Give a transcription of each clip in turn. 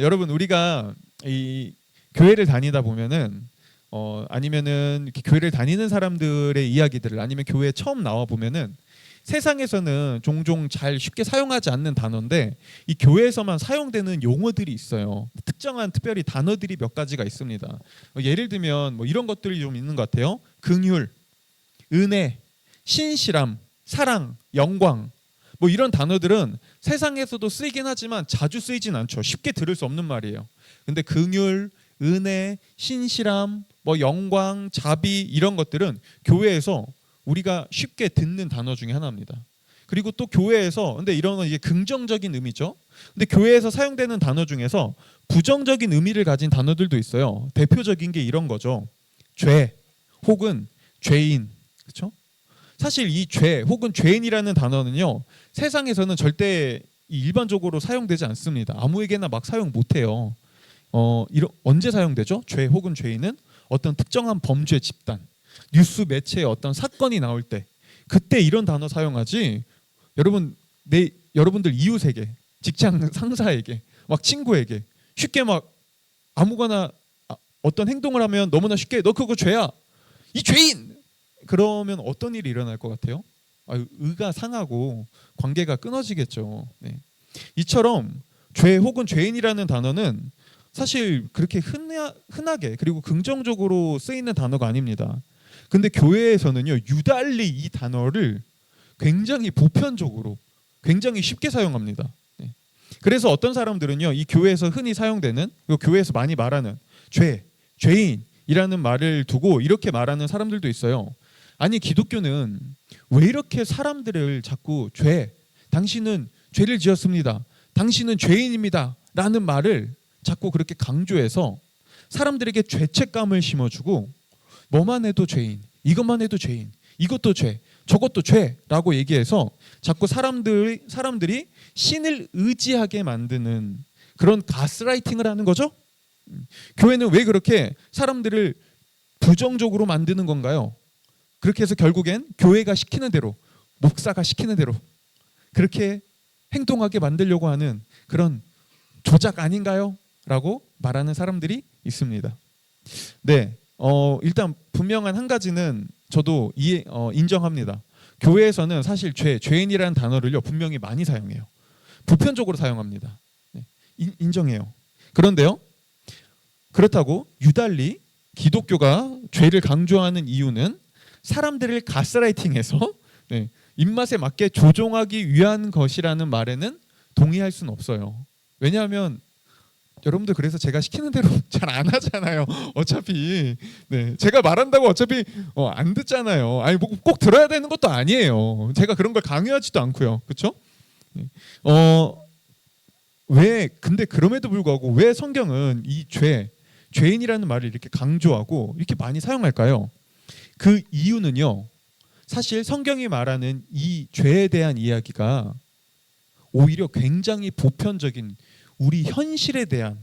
여러분 우리가 이 교회를 다니다 보면은 아니면은 이렇게 교회를 다니는 사람들의 이야기들을 아니면 교회에 처음 나와 보면은 세상에서는 종종 잘 쉽게 사용하지 않는 단어인데 이 교회에서만 사용되는 용어들이 있어요. 특정한 특별히 단어들이 몇 가지가 있습니다. 예를 들면 뭐 이런 것들이 좀 있는 것 같아요. 긍휼, 은혜, 신실함, 사랑, 영광. 뭐 이런 단어들은 세상에서도 쓰이긴 하지만 자주 쓰이진 않죠. 쉽게 들을 수 없는 말이에요. 근데 긍휼, 은혜, 신실함, 뭐 영광, 자비 이런 것들은 교회에서 우리가 쉽게 듣는 단어 중에 하나입니다. 그리고 또 교회에서 근데 이런 건 이게 긍정적인 의미죠. 근데 교회에서 사용되는 단어 중에서 부정적인 의미를 가진 단어들도 있어요. 대표적인 게 이런 거죠. 죄 혹은 죄인. 그렇죠? 사실 이 죄 혹은 죄인이라는 단어는요. 세상에서는 절대 일반적으로 사용되지 않습니다. 아무에게나 막 사용 못 해요. 언제 사용되죠? 죄 혹은 죄인은 어떤 특정한 범죄 집단, 뉴스 매체에 어떤 사건이 나올 때 그때 이런 단어 사용하지. 여러분들 이웃에게, 직장 상사에게, 막 친구에게 쉽게 막 아무거나 어떤 행동을 하면 너무나 쉽게 너 그거 죄야, 이 죄인, 그러면 어떤 일이 일어날 것 같아요? 의가 상하고 관계가 끊어지겠죠. 네. 이처럼 죄 혹은 죄인이라는 단어는 사실 그렇게 흔하게 그리고 긍정적으로 쓰이는 단어가 아닙니다. 근데 교회에서는요 유달리 이 단어를 굉장히 보편적으로 굉장히 쉽게 사용합니다. 네. 그래서 어떤 사람들은요 이 교회에서 흔히 사용되는 교회에서 많이 말하는 죄인이라는 말을 두고 이렇게 말하는 사람들도 있어요. 아니 기독교는 왜 이렇게 사람들을 자꾸 당신은 죄를 지었습니다, 당신은 죄인입니다 라는 말을 자꾸 그렇게 강조해서 사람들에게 죄책감을 심어주고 뭐만 해도 죄인, 이것만 해도 죄인, 이것도 죄, 저것도 죄라고 얘기해서 자꾸 사람들이 신을 의지하게 만드는 그런 가스라이팅을 하는 거죠. 교회는 왜 그렇게 사람들을 부정적으로 만드는 건가요? 그렇게 해서 결국엔 교회가 시키는 대로, 목사가 시키는 대로 그렇게 행동하게 만들려고 하는 그런 조작 아닌가요? 라고 말하는 사람들이 있습니다. 네, 일단 분명한 한 가지는 저도 인정합니다. 교회에서는 사실 죄인이라는 단어를요 분명히 많이 사용해요. 보편적으로 사용합니다. 네, 인정해요. 그런데요, 그렇다고 유달리 기독교가 죄를 강조하는 이유는 사람들을 가스라이팅해서 네, 입맛에 맞게 조종하기 위한 것이라는 말에는 동의할 수는 없어요. 왜냐하면 여러분들 그래서 제가 시키는 대로 잘 안 하잖아요. 어차피 네, 제가 말한다고 어차피 안 듣잖아요. 아니 뭐 꼭 들어야 되는 것도 아니에요. 제가 그런 걸 강요하지도 않고요. 그렇죠? 왜 근데 그럼에도 불구하고 왜 성경은 이 죄인이라는 말을 이렇게 강조하고 이렇게 많이 사용할까요? 그 이유는요. 사실 성경이 말하는 이 죄에 대한 이야기가 오히려 굉장히 보편적인 우리 현실에 대한,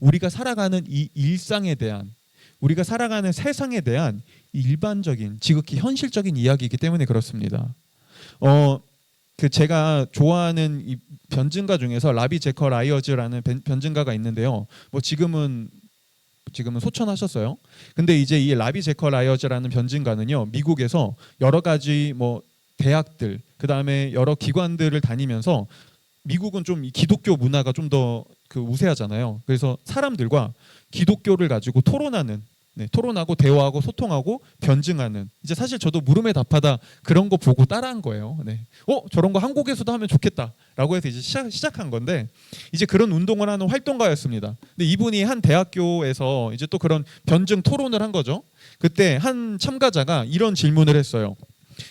우리가 살아가는 이 일상에 대한, 우리가 살아가는 세상에 대한 일반적인 지극히 현실적인 이야기이기 때문에 그렇습니다. 제가 좋아하는 이 변증가 중에서 라비 제커 라이어즈라는 변증가가 있는데요. 뭐 지금은 소천하셨어요. 근데 이제 이 라비 제커 라이어즈라는 변증가는요 미국에서 여러 가지 뭐 대학들, 그 다음에 여러 기관들을 다니면서 미국은 좀 기독교 문화가 좀 더 우세하잖아요. 그래서 사람들과 기독교를 가지고 토론하고 대화하고 소통하고 변증하는, 이제 사실 저도 물음에 답하다 그런 거 보고 따라한 거예요. 네. 저런 거 한국에서도 하면 좋겠다라고 해서 이제 시작한 건데 이제 그런 운동을 하는 활동가였습니다. 근데 이분이 한 대학교에서 이제 또 그런 변증 토론을 한 거죠. 그때 한 참가자가 이런 질문을 했어요.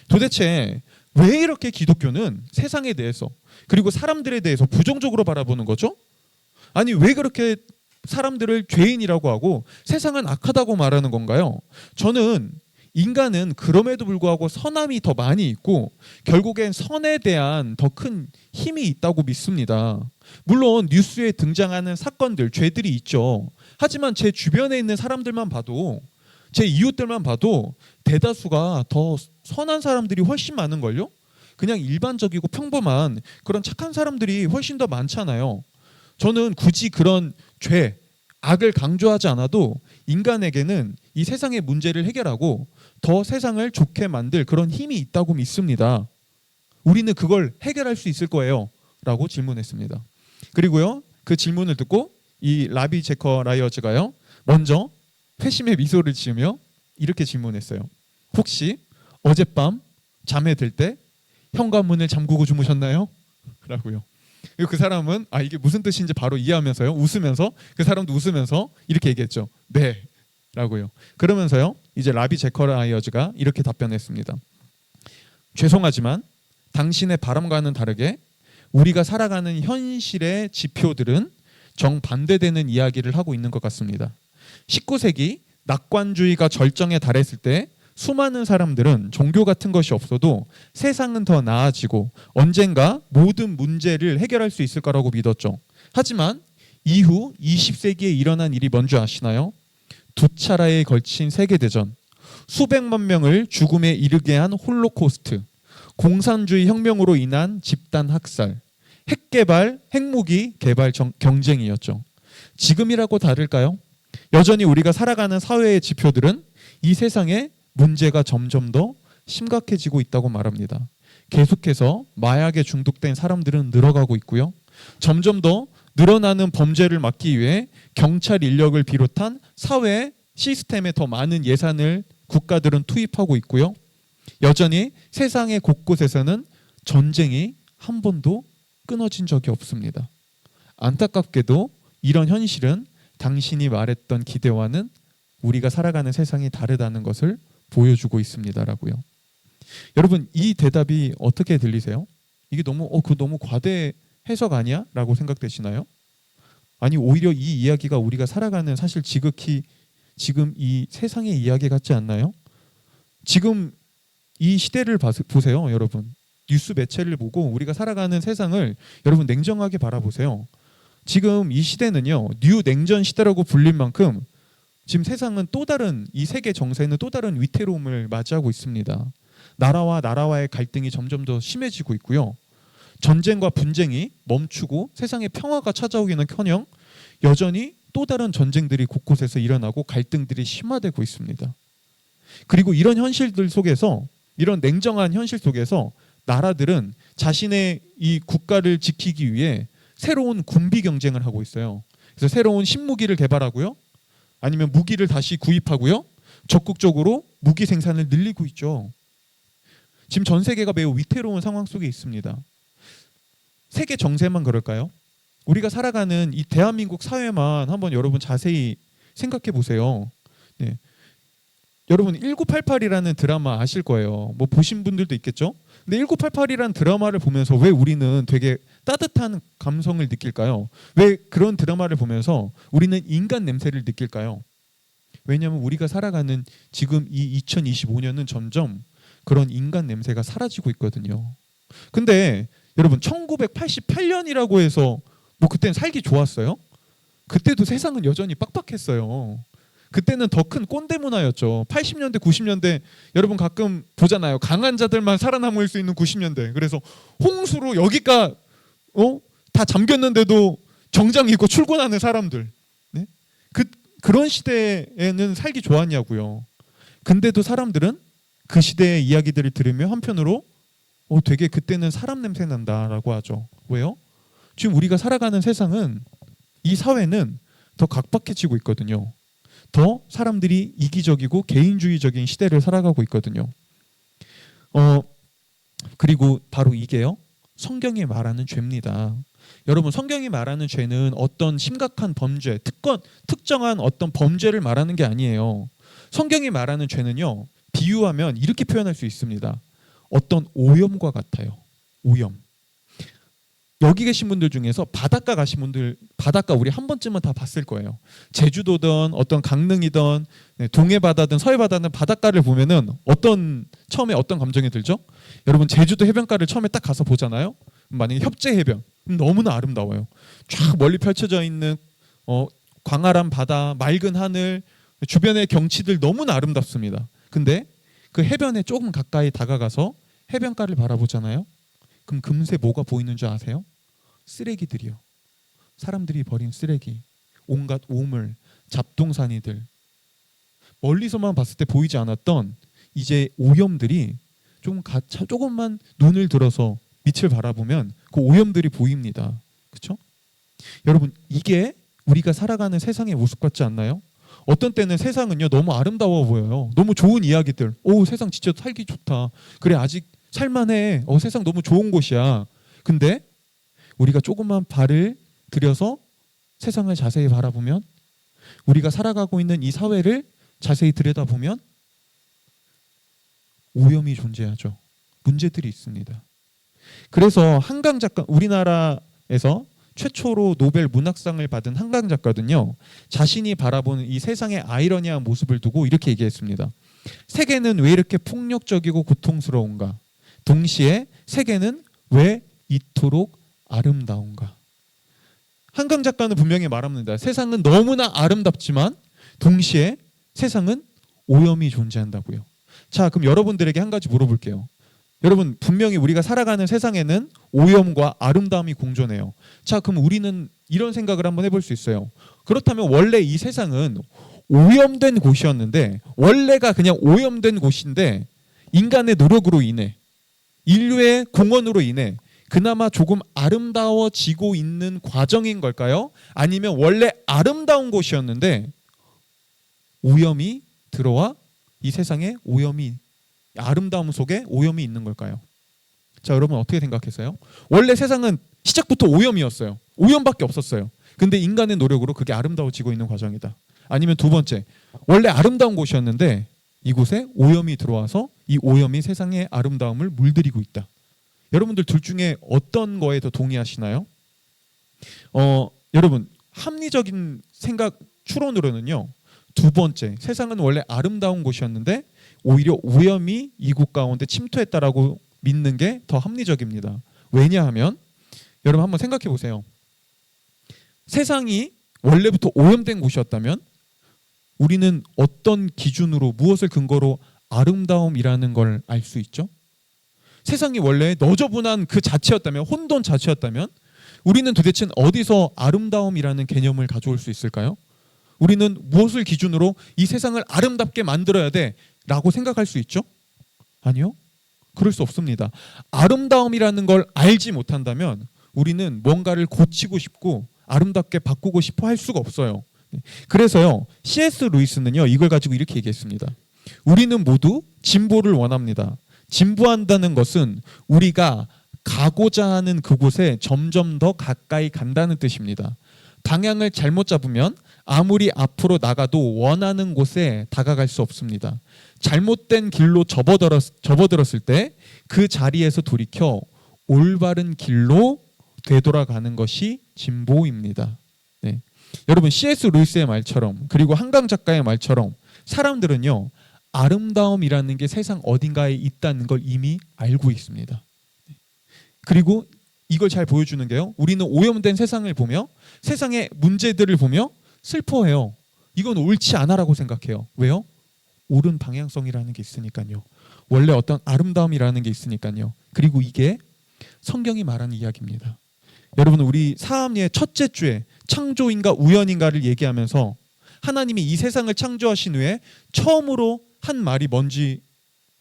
도대체 왜 이렇게 기독교는 세상에 대해서 그리고 사람들에 대해서 부정적으로 바라보는 거죠? 아니 왜 그렇게 사람들을 죄인이라고 하고 세상은 악하다고 말하는 건가요? 저는 인간은 그럼에도 불구하고 선함이 더 많이 있고 결국엔 선에 대한 더 큰 힘이 있다고 믿습니다. 물론 뉴스에 등장하는 사건들, 죄들이 있죠. 하지만 제 주변에 있는 사람들만 봐도, 제 이웃들만 봐도 대다수가 더 선한 사람들이 훨씬 많은걸요? 그냥 일반적이고 평범한 그런 착한 사람들이 훨씬 더 많잖아요. 저는 굳이 그런 죄, 악을 강조하지 않아도 인간에게는 이 세상의 문제를 해결하고 더 세상을 좋게 만들 그런 힘이 있다고 믿습니다. 우리는 그걸 해결할 수 있을 거예요 라고 질문했습니다. 그리고요, 그 질문을 듣고 이 라비 제커라이어즈가요, 먼저 회심의 미소를 지으며 이렇게 질문했어요. 혹시 어젯밤 잠에 들 때 현관문을 잠그고 주무셨나요? 라고요. 그 사람은 이게 무슨 뜻인지 바로 이해하면서요, 웃으면서, 그 사람도 웃으면서 이렇게 얘기했죠. 네 라고요. 그러면서요, 이제 라비 제커라이어즈가 이렇게 답변했습니다. 죄송하지만 당신의 바람과는 다르게 우리가 살아가는 현실의 지표들은 정반대되는 이야기를 하고 있는 것 같습니다. 19세기 낙관주의가 절정에 달했을 때 수많은 사람들은 종교 같은 것이 없어도 세상은 더 나아지고 언젠가 모든 문제를 해결할 수 있을 거라고 믿었죠. 하지만 이후 20세기에 일어난 일이 뭔지 아시나요? 두 차례에 걸친 세계대전, 수백만 명을 죽음에 이르게 한 홀로코스트, 공산주의 혁명으로 인한 집단 학살, 핵개발, 핵무기 개발 경쟁이었죠. 지금이라고 다를까요? 여전히 우리가 살아가는 사회의 지표들은 이 세상에 문제가 점점 더 심각해지고 있다고 말합니다. 계속해서 마약에 중독된 사람들은 늘어가고 있고요. 점점 더 늘어나는 범죄를 막기 위해 경찰 인력을 비롯한 사회 시스템에 더 많은 예산을 국가들은 투입하고 있고요. 여전히 세상의 곳곳에서는 전쟁이 한 번도 끊어진 적이 없습니다. 안타깝게도 이런 현실은 당신이 말했던 기대와는 우리가 살아가는 세상이 다르다는 것을 보여주고 있습니다라고요. 여러분, 이 대답이 어떻게 들리세요? 이게 너무 너무 과대 해석 아니야? 라고 생각되시나요? 아니, 오히려 이 이야기가 우리가 살아가는 사실 지극히 지금 이 세상의 이야기 같지 않나요? 지금 이 시대를 보세요, 여러분. 뉴스 매체를 보고 우리가 살아가는 세상을 여러분 냉정하게 바라보세요. 지금 이 시대는요, 뉴 냉전 시대라고 불릴 만큼 지금 세상은 또 다른, 이 세계 정세는 또 다른 위태로움을 맞이하고 있습니다. 나라와 나라와의 갈등이 점점 더 심해지고 있고요. 전쟁과 분쟁이 멈추고 세상에 평화가 찾아오기는커녕 여전히 또 다른 전쟁들이 곳곳에서 일어나고 갈등들이 심화되고 있습니다. 그리고 이런 현실들 속에서, 이런 냉정한 현실 속에서 나라들은 자신의 이 국가를 지키기 위해 새로운 군비 경쟁을 하고 있어요. 그래서 새로운 신무기를 개발하고요, 아니면 무기를 다시 구입하고요, 적극적으로 무기 생산을 늘리고 있죠. 지금 전 세계가 매우 위태로운 상황 속에 있습니다. 세계 정세만 그럴까요? 우리가 살아가는 이 대한민국 사회만 한번 여러분 자세히 생각해 보세요. 네. 여러분 1988이라는 드라마 아실 거예요. 뭐 보신 분들도 있겠죠? 근데 1988이라는 드라마를 보면서 왜 우리는 되게 따뜻한 감성을 느낄까요? 왜 그런 드라마를 보면서 우리는 인간 냄새를 느낄까요? 왜냐하면 우리가 살아가는 지금 이 2025년은 점점 그런 인간 냄새가 사라지고 있거든요. 근데 여러분 1988년이라고 해서 뭐 그때는 살기 좋았어요? 그때도 세상은 여전히 빡빡했어요. 그때는 더 큰 꼰대 문화였죠. 80년대, 90년대 여러분 가끔 보잖아요. 강한 자들만 살아남을 수 있는 90년대. 그래서 홍수로 여기가 다 잠겼는데도 정장 입고 출근하는 사람들. 네? 그런 시대에는 살기 좋았냐고요. 근데도 사람들은 그 시대의 이야기들을 들으며 한편으로 되게 그때는 사람 냄새 난다라고 하죠. 왜요? 지금 우리가 살아가는 세상은, 이 사회는 더 각박해지고 있거든요. 더 사람들이 이기적이고 개인주의적인 시대를 살아가고 있거든요. 그리고 바로 이게요, 성경이 말하는 죄입니다. 여러분, 성경이 말하는 죄는 어떤 심각한 범죄, 특정한 어떤 범죄를 말하는 게 아니에요. 성경이 말하는 죄는요, 비유하면 이렇게 표현할 수 있습니다. 어떤 오염과 같아요. 오염. 여기 계신 분들 중에서 바닷가 가신 분들, 바닷가 우리 한 번쯤은 다 봤을 거예요. 제주도든 어떤 강릉이든 동해 바다든 서해 바다든 바닷가를 보면은 처음에 어떤 감정이 들죠? 여러분 제주도 해변가를 처음에 딱 가서 보잖아요. 만약에 협재 해변, 너무나 아름다워요. 쫙 멀리 펼쳐져 있는 광활한 바다, 맑은 하늘, 주변의 경치들 너무나 아름답습니다. 근데 그 해변에 조금 가까이 다가가서 해변가를 바라보잖아요. 그럼 금세 뭐가 보이는 줄 아세요? 쓰레기들이요. 사람들이 버린 쓰레기, 온갖 오물, 잡동사니들, 멀리서만 봤을 때 보이지 않았던 이제 오염들이 조금만 눈을 들어서 밑을 바라보면 그 오염들이 보입니다. 그렇죠? 여러분, 이게 우리가 살아가는 세상의 모습 같지 않나요? 어떤 때는 세상은요 너무 아름다워 보여요. 너무 좋은 이야기들. 오, 세상 진짜 살기 좋다. 그래, 아직 살만해. 세상 너무 좋은 곳이야. 근데 우리가 조금만 발을 들여서 세상을 자세히 바라보면, 우리가 살아가고 있는 이 사회를 자세히 들여다보면 오염이 존재하죠. 문제들이 있습니다. 그래서 한강 작가, 우리나라에서 최초로 노벨 문학상을 받은 한강 작가는요, 자신이 바라보는 이 세상의 아이러니한 모습을 두고 이렇게 얘기했습니다. 세계는 왜 이렇게 폭력적이고 고통스러운가? 동시에 세계는 왜 이토록 아름다운가? 한강 작가는 분명히 말합니다. 세상은 너무나 아름답지만 동시에 세상은 오염이 존재한다고요. 자, 그럼 여러분들에게 한 가지 물어볼게요. 여러분, 분명히 우리가 살아가는 세상에는 오염과 아름다움이 공존해요. 자, 그럼 우리는 이런 생각을 한번 해볼 수 있어요. 그렇다면 원래 이 세상은 오염된 곳이었는데, 원래가 그냥 오염된 곳인데 인간의 노력으로 인해, 인류의 공헌으로 인해 그나마 조금 아름다워지고 있는 과정인 걸까요? 아니면 원래 아름다운 곳이었는데 오염이 들어와 이 세상에 아름다움 속에 오염이 있는 걸까요? 자, 여러분 어떻게 생각했어요? 원래 세상은 시작부터 오염이었어요. 오염밖에 없었어요. 근데 인간의 노력으로 그게 아름다워지고 있는 과정이다. 아니면 두 번째, 원래 아름다운 곳이었는데 이곳에 오염이 들어와서 이 오염이 세상의 아름다움을 물들이고 있다. 여러분들 둘 중에 어떤 거에 더 동의하시나요? 여러분, 합리적인 생각 추론으로는요, 두 번째, 세상은 원래 아름다운 곳이었는데 오히려 오염이 이곳 가운데 침투했다라고 믿는 게 더 합리적입니다. 왜냐하면 여러분 한번 생각해 보세요. 세상이 원래부터 오염된 곳이었다면 우리는 어떤 기준으로, 무엇을 근거로 아름다움이라는 걸 알 수 있죠? 세상이 원래 너저분한 그 자체였다면, 혼돈 자체였다면 우리는 도대체 어디서 아름다움이라는 개념을 가져올 수 있을까요? 우리는 무엇을 기준으로 이 세상을 아름답게 만들어야 돼 라고 생각할 수 있죠? 아니요. 그럴 수 없습니다. 아름다움이라는 걸 알지 못한다면 우리는 뭔가를 고치고 싶고 아름답게 바꾸고 싶어 할 수가 없어요. 그래서요, C.S. 루이스는요, 이걸 가지고 이렇게 얘기했습니다. 우리는 모두 진보를 원합니다. 진보한다는 것은 우리가 가고자 하는 그곳에 점점 더 가까이 간다는 뜻입니다. 방향을 잘못 잡으면 아무리 앞으로 나가도 원하는 곳에 다가갈 수 없습니다. 잘못된 길로 접어들었을 때 그 자리에서 돌이켜 올바른 길로 되돌아가는 것이 진보입니다. 네. 여러분, C.S. 루이스의 말처럼, 그리고 한강 작가의 말처럼 사람들은요, 아름다움이라는 게 세상 어딘가에 있다는 걸 이미 알고 있습니다. 그리고 이걸 잘 보여주는 게요, 우리는 오염된 세상을 보며 세상의 문제들을 보며 슬퍼해요. 이건 옳지 않아라고 생각해요. 왜요? 옳은 방향성이라는 게 있으니까요. 원래 어떤 아름다움이라는 게 있으니까요. 그리고 이게 성경이 말하는 이야기입니다. 여러분, 우리 사함리의 첫째 주에 창조인가 우연인가를 얘기하면서 하나님이 이 세상을 창조하신 후에 처음으로 한 말이 뭔지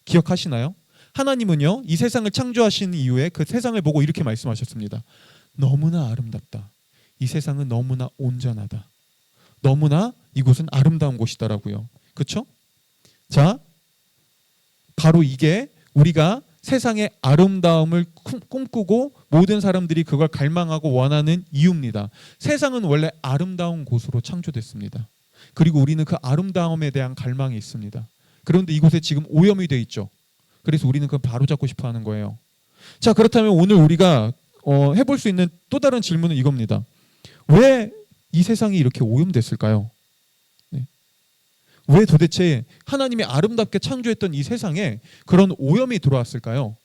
기억하시나요? 하나님은요, 이 세상을 창조하신 이후에 그 세상을 보고 이렇게 말씀하셨습니다. 너무나 아름답다. 이 세상은 너무나 온전하다. 너무나 이곳은 아름다운 곳이다라고요. 그렇죠? 자, 바로 이게 우리가 세상의 아름다움을 꿈꾸고 모든 사람들이 그걸 갈망하고 원하는 이유입니다. 세상은 원래 아름다운 곳으로 창조됐습니다. 그리고 우리는 그 아름다움에 대한 갈망이 있습니다. 그런데 이곳에 지금 오염이 돼 있죠. 그래서 우리는 그걸 바로잡고 싶어 하는 거예요. 자, 그렇다면 오늘 우리가 해볼 수 있는 또 다른 질문은 이겁니다. 왜 이 세상이 이렇게 오염됐을까요? 네. 왜 도대체 하나님이 아름답게 창조했던 이 세상에 그런 오염이 들어왔을까요?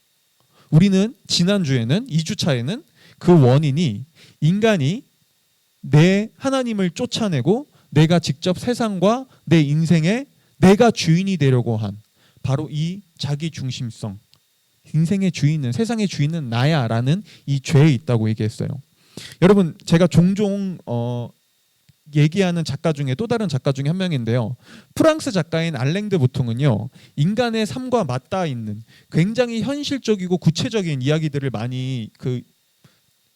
우리는 지난주에는, 2주차에는 그 원인이 인간이 내 하나님을 쫓아내고 내가 직접 세상과 내 인생에 내가 주인이 되려고 한 바로 이 자기 중심성, 인생의 주인은, 세상의 주인은 나야 라는 이 죄에 있다고 얘기했어요. 여러분 제가 종종 얘기하는 작가 중에 또 다른 작가 중에 한 명인데요. 프랑스 작가인 알랭 드 보통은요. 인간의 삶과 맞닿아 있는 굉장히 현실적이고 구체적인 이야기들을 많이 그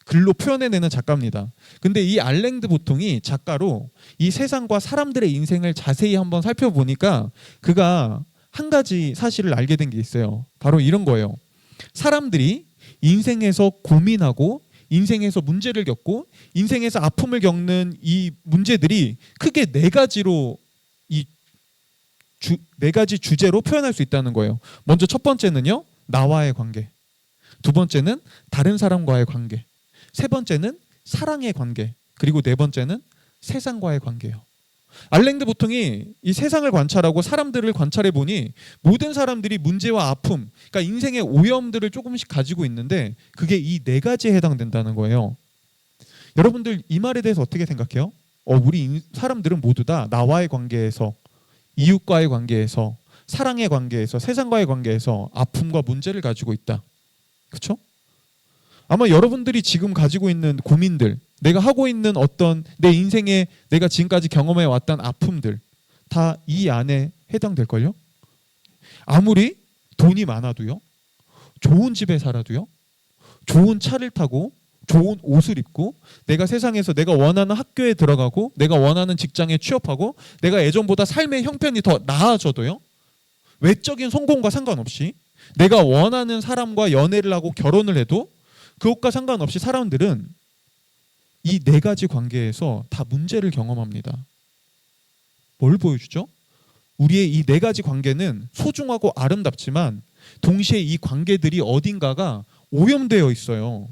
글로 표현해내는 작가입니다. 근데 이 알랭 드 보통이 작가로 이 세상과 사람들의 인생을 자세히 한번 살펴보니까 그가 한 가지 사실을 알게 된 게 있어요. 바로 이런 거예요. 사람들이 인생에서 고민하고 인생에서 문제를 겪고 인생에서 아픔을 겪는 이 문제들이 크게 네 가지로 네 가지 주제로 표현할 수 있다는 거예요. 먼저 첫 번째는요. 나와의 관계. 두 번째는 다른 사람과의 관계. 세 번째는 사랑의 관계. 그리고 네 번째는 세상과의 관계예요. 알랭 드 보통이 이 세상을 관찰하고 사람들을 관찰해 보니 모든 사람들이 문제와 아픔, 그러니까 인생의 오염들을 조금씩 가지고 있는데 그게 이 네 가지에 해당된다는 거예요. 여러분들 이 말에 대해서 어떻게 생각해요? 우리 사람들은 모두 다 나와의 관계에서, 이웃과의 관계에서, 사랑의 관계에서, 세상과의 관계에서 아픔과 문제를 가지고 있다. 그렇죠? 아마 여러분들이 지금 가지고 있는 고민들, 내가 하고 있는 어떤 내 인생에 내가 지금까지 경험해 왔던 아픔들 다 이 안에 해당될걸요? 아무리 돈이 많아도요, 좋은 집에 살아도요, 좋은 차를 타고 좋은 옷을 입고 내가 세상에서 내가 원하는 학교에 들어가고 내가 원하는 직장에 취업하고 내가 예전보다 삶의 형편이 더 나아져도요, 외적인 성공과 상관없이 내가 원하는 사람과 연애를 하고 결혼을 해도 그것과 상관없이 사람들은 이 네 가지 관계에서 다 문제를 경험합니다. 뭘 보여주죠? 우리의 이 네 가지 관계는 소중하고 아름답지만 동시에 이 관계들이 어딘가가 오염되어 있어요.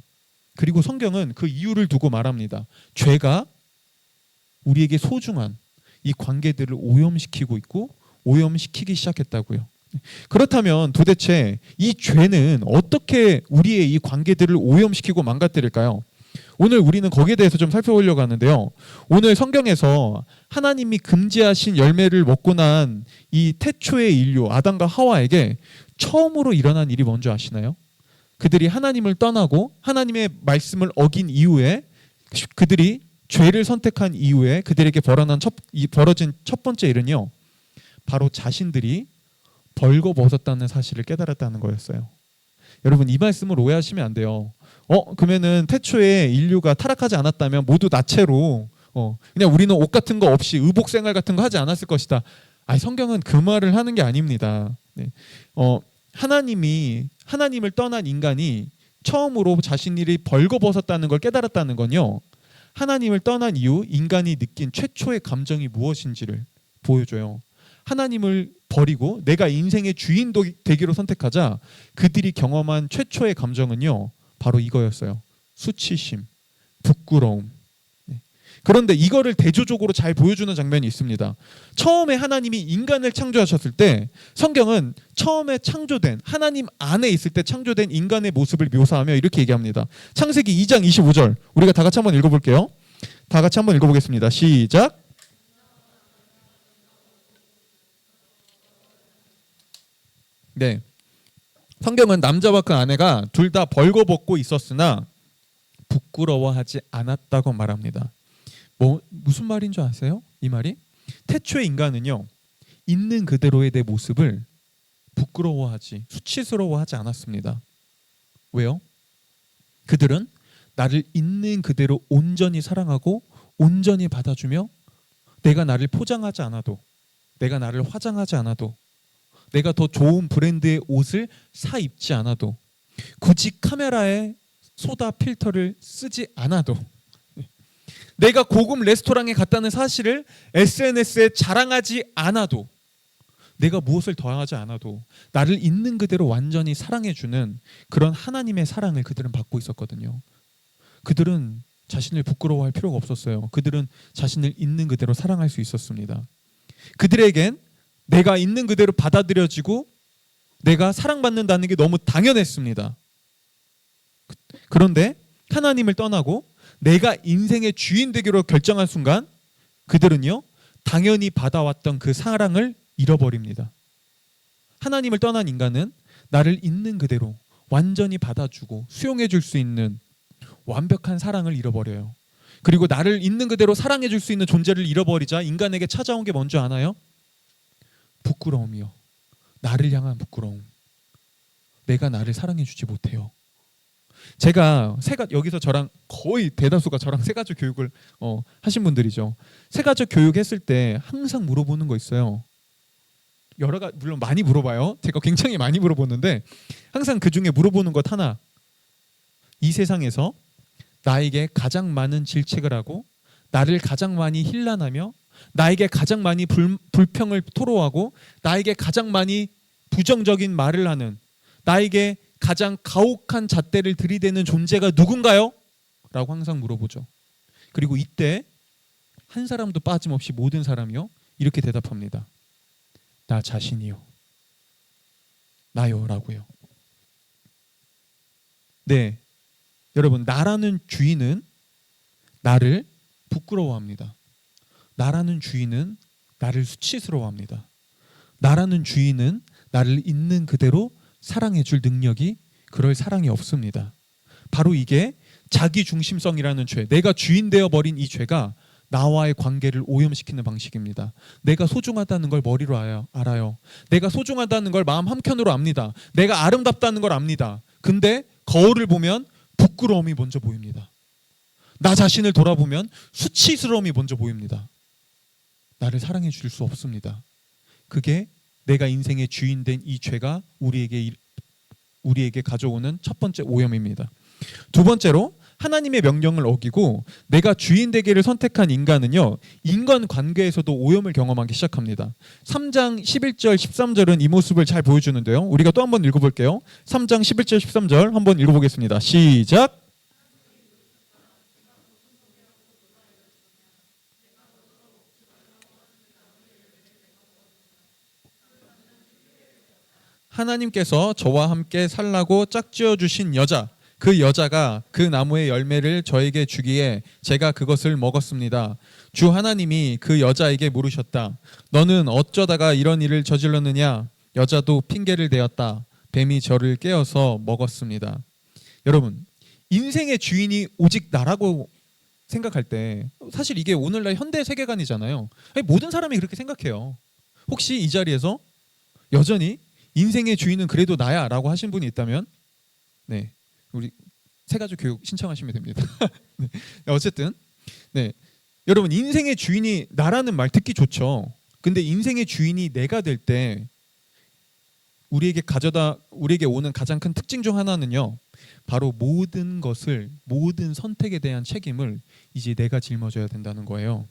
그리고 성경은 그 이유를 두고 말합니다. 죄가 우리에게 소중한 이 관계들을 오염시키고 있고 오염시키기 시작했다고요. 그렇다면 도대체 이 죄는 어떻게 우리의 이 관계들을 오염시키고 망가뜨릴까요? 오늘 우리는 거기에 대해서 좀 살펴보려고 하는데요. 오늘 성경에서 하나님이 금지하신 열매를 먹고 난 이 태초의 인류 아담과 하와에게 처음으로 일어난 일이 뭔지 아시나요? 그들이 하나님을 떠나고 하나님의 말씀을 어긴 이후에 그들이 죄를 선택한 이후에 그들에게 벌어진 첫 번째 일은요. 바로 자신들이 벌거벗었다는 사실을 깨달았다는 거였어요. 여러분 이 말씀을 오해하시면 안 돼요. 그러면은 태초에 인류가 타락하지 않았다면 모두 나체로 그냥 우리는 옷 같은 거 없이 의복 생활 같은 거 하지 않았을 것이다. 아니 성경은 그 말을 하는 게 아닙니다. 네. 하나님을 떠난 인간이 처음으로 자신이 벌거벗었다는 걸 깨달았다는 건요. 하나님을 떠난 이후 인간이 느낀 최초의 감정이 무엇인지를 보여줘요. 하나님을 버리고 내가 인생의 주인 되기로 선택하자 그들이 경험한 최초의 감정은요. 바로 이거였어요. 수치심, 부끄러움. 그런데 이거를 대조적으로 잘 보여주는 장면이 있습니다. 처음에 하나님이 인간을 창조하셨을 때 성경은 처음에 창조된 하나님 안에 있을 때 창조된 인간의 모습을 묘사하며 이렇게 얘기합니다. 창세기 2장 25절 우리가 다 같이 한번 읽어볼게요. 다 같이 한번 읽어보겠습니다. 시작. 네. 성경은 남자와 그 아내가 둘 다 벌거벗고 있었으나 부끄러워하지 않았다고 말합니다. 무슨 말인 줄 아세요? 이 말이? 태초의 인간은요. 있는 그대로의 내 모습을 부끄러워하지, 수치스러워하지 않았습니다. 왜요? 그들은 나를 있는 그대로 온전히 사랑하고 온전히 받아주며 내가 나를 포장하지 않아도 내가 나를 화장하지 않아도 내가 더 좋은 브랜드의 옷을 사 입지 않아도 굳이 카메라에 소다 필터를 쓰지 않아도 내가 고급 레스토랑에 갔다는 사실을 SNS에 자랑하지 않아도 내가 무엇을 더하지 않아도 나를 있는 그대로 완전히 사랑해주는 그런 하나님의 사랑을 그들은 받고 있었거든요. 그들은 자신을 부끄러워할 필요가 없었어요. 그들은 자신을 있는 그대로 사랑할 수 있었습니다. 그들에겐 내가 있는 그대로 받아들여지고 내가 사랑받는다는 게 너무 당연했습니다. 그런데 하나님을 떠나고 내가 인생의 주인 되기로 결정한 순간 그들은요 당연히 받아왔던 그 사랑을 잃어버립니다. 하나님을 떠난 인간은 나를 있는 그대로 완전히 받아주고 수용해 줄 수 있는 완벽한 사랑을 잃어버려요. 그리고 나를 있는 그대로 사랑해 줄 수 있는 존재를 잃어버리자 인간에게 찾아온 게 뭔지 아나요? 부끄러움이요. 나를 향한 부끄러움. 내가 나를 사랑해 주지 못해요. 제가 여기서 저랑 거의 대다수가 저랑 세가족 교육을 하신 분들이죠. 세가족 교육했을 때 항상 물어보는 거 있어요. 물론 많이 물어봐요. 제가 굉장히 많이 물어보는데 항상 그 중에 물어보는 것 하나. 이 세상에서 나에게 가장 많은 질책을 하고 나를 가장 많이 힐난하며 나에게 가장 많이 불평을 토로하고 나에게 가장 많이 부정적인 말을 하는 나에게 가장 가혹한 잣대를 들이대는 존재가 누군가요? 라고 항상 물어보죠. 그리고 이때 한 사람도 빠짐없이 모든 사람이요 이렇게 대답합니다. 나 자신이요. 나요 라고요. 네, 여러분, 나라는 주인은 나를 부끄러워합니다. 나라는 주인은 나를 수치스러워합니다. 나라는 주인은 나를 있는 그대로 사랑해 줄 능력이, 그럴 사랑이 없습니다. 바로 이게 자기중심성이라는 죄, 내가 주인 되어버린 이 죄가 나와의 관계를 오염시키는 방식입니다. 내가 소중하다는 걸 머리로 알아요. 내가 소중하다는 걸 마음 한켠으로 압니다. 내가 아름답다는 걸 압니다. 근데 거울을 보면 부끄러움이 먼저 보입니다. 나 자신을 돌아보면 수치스러움이 먼저 보입니다. 나를 사랑해 줄 수 없습니다. 그게 내가 인생의 주인 된 이 죄가 우리에게 가져오는 첫 번째 오염입니다. 두 번째로 하나님의 명령을 어기고 내가 주인 되기를 선택한 인간은요, 인간관계에서도 오염을 경험하기 시작합니다. 3장 11절 13절은 이 모습을 잘 보여주는데요. 우리가 또 한번 읽어볼게요. 3장 11절 13절 한번 읽어보겠습니다. 시작. 하나님께서 저와 함께 살라고 짝지어 주신 여자, 그 여자가 그 나무의 열매를 저에게 주기에 제가 그것을 먹었습니다. 주 하나님이 그 여자에게 물으셨다. 너는 어쩌다가 이런 일을 저질렀느냐? 여자도 핑계를 대었다. 뱀이 저를 깨어서 먹었습니다. 여러분, 인생의 주인이 오직 나라고 생각할 때 사실 이게 오늘날 현대 세계관이잖아요. 아니, 모든 사람이 그렇게 생각해요. 혹시 이 자리에서 여전히 인생의 주인은 그래도 나야 라고 하신 분이 있다면 네, 우리 세가족 교육 신청하시면 됩니다. 네, 어쨌든 네, 여러분, 인생의 주인이 나라는 말 듣기 좋죠. 근데 인생의 주인이 내가 될 때 우리에게 오는 가장 큰 특징 중 하나는요, 바로 모든 선택에 대한 책임을 이제 내가 짊어져야 된다는 거예요.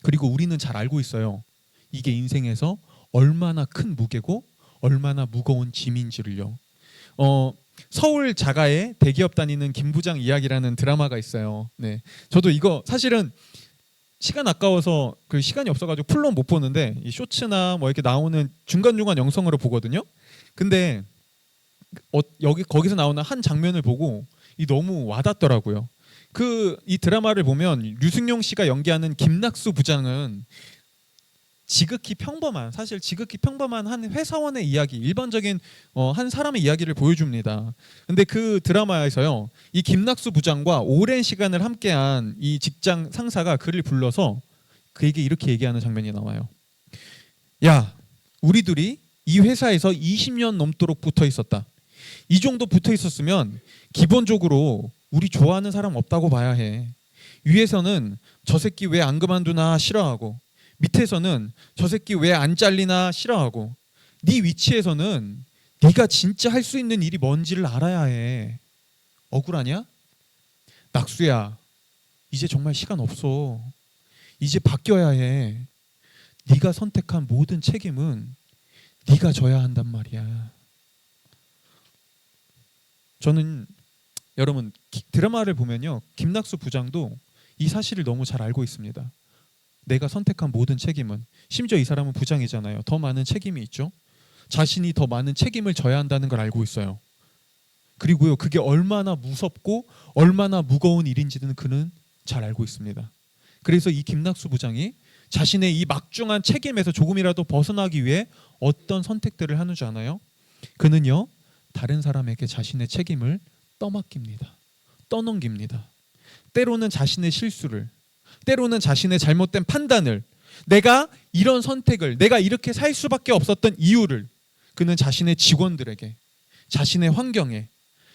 그리고 우리는 잘 알고 있어요. 이게 인생에서 얼마나 큰 무게고 얼마나 무거운 짐인지를요. 서울 자가에 대기업 다니는 김 부장 이야기라는 드라마가 있어요. 네, 저도 이거 사실은 시간 아까워서 그 시간이 없어가지고 풀로 못 보는데 이 쇼츠나 뭐 이렇게 나오는 중간중간 영상으로 보거든요. 근데 거기서 나오는 한 장면을 보고 너무 와닿더라고요. 이 드라마를 보면 류승룡 씨가 연기하는 김낙수 부장은 지극히 평범한 한 회사원의 이야기, 일반적인 한 사람의 이야기를 보여줍니다. 근데 그 드라마에서요, 이 김낙수 부장과 오랜 시간을 함께한 이 직장 상사가 그를 불러서 그에게 이렇게 얘기하는 장면이 나와요. 야, 우리 둘이 이 회사에서 20년 넘도록 붙어 있었다. 이 정도 붙어 있었으면 기본적으로 우리 좋아하는 사람 없다고 봐야 해. 위에서는 저 새끼 왜 안 그만두나 싫어하고, 밑에서는 저 새끼 왜 안 잘리나 싫어하고, 네 위치에서는 네가 진짜 할 수 있는 일이 뭔지를 알아야 해. 억울하냐? 낙수야, 이제 정말 시간 없어. 이제 바뀌어야 해. 네가 선택한 모든 책임은 네가 져야 한단 말이야. 저는 여러분, 드라마를 보면요, 김낙수 부장도 이 사실을 너무 잘 알고 있습니다. 내가 선택한 모든 책임은, 심지어 이 사람은 부장이잖아요. 더 많은 책임이 있죠. 자신이 더 많은 책임을 져야 한다는 걸 알고 있어요. 그리고요, 그게 얼마나 무섭고 얼마나 무거운 일인지는 그는 잘 알고 있습니다. 그래서 이 김낙수 부장이 자신의 이 막중한 책임에서 조금이라도 벗어나기 위해 어떤 선택들을 하는 줄 아나요? 그는요, 다른 사람에게 자신의 책임을 떠넘깁니다. 때로는 자신의 실수를, 때로는 자신의 잘못된 판단을, 내가 이런 선택을, 내가 이렇게 살 수밖에 없었던 이유를 그는 자신의 직원들에게, 자신의 환경에,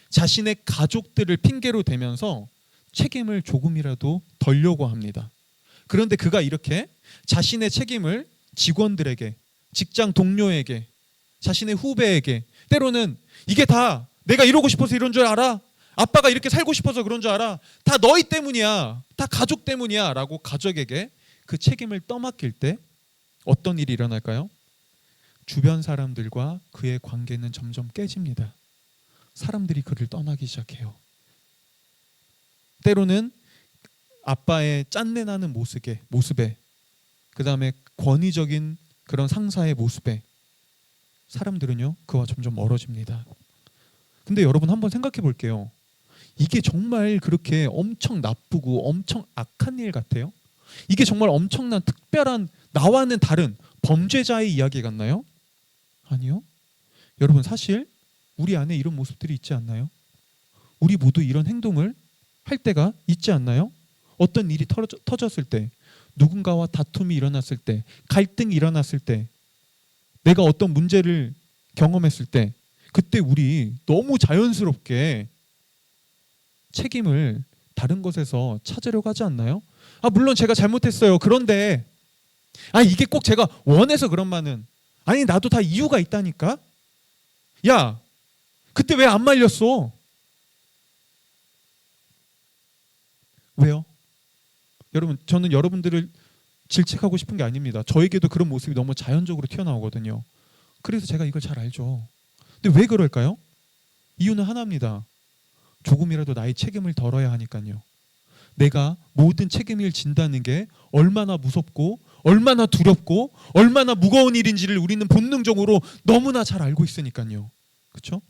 자신의 가족들을 핑계로 대면서 책임을 조금이라도 덜려고 합니다. 그런데 그가 이렇게 자신의 책임을 직원들에게, 직장 동료에게, 자신의 후배에게, 때로는 이게 다 내가 이러고 싶어서 이런 줄 알아? 아빠가 이렇게 살고 싶어서 그런 줄 알아? 다 너희 때문이야. 다 가족 때문이야. 라고 가족에게 그 책임을 떠맡길 때 어떤 일이 일어날까요? 주변 사람들과 그의 관계는 점점 깨집니다. 사람들이 그를 떠나기 시작해요. 때로는 아빠의 짠내나는 모습에 그 다음에 권위적인 그런 상사의 모습에 사람들은요 그와 점점 멀어집니다. 근데 여러분 한번 생각해 볼게요. 이게 정말 그렇게 엄청 나쁘고 엄청 악한 일 같아요? 이게 정말 엄청난 특별한 나와는 다른 범죄자의 이야기 같나요? 아니요. 여러분 사실 우리 안에 이런 모습들이 있지 않나요? 우리 모두 이런 행동을 할 때가 있지 않나요? 어떤 일이 터졌을 때, 누군가와 다툼이 일어났을 때, 갈등이 일어났을 때, 내가 어떤 문제를 경험했을 때, 그때 우리 너무 자연스럽게 책임을 다른 것에서 찾으려고 하지 않나요? 물론 제가 잘못했어요. 그런데 이게 꼭 제가 원해서 그런 말은 아니 나도 다 이유가 있다니까. 야, 그때 왜 안 말렸어? 왜요? 여러분, 저는 여러분들을 질책하고 싶은 게 아닙니다. 저에게도 그런 모습이 너무 자연적으로 튀어나오거든요. 그래서 제가 이걸 잘 알죠. 근데 왜 그럴까요? 이유는 하나입니다. 조금이라도 나의 책임을 덜어야 하니까요. 내가 모든 책임을 진다는 게 얼마나 무섭고 얼마나 두렵고 얼마나 무거운 일인지를 우리는 본능적으로 너무나 잘 알고 있으니까요. 그렇죠?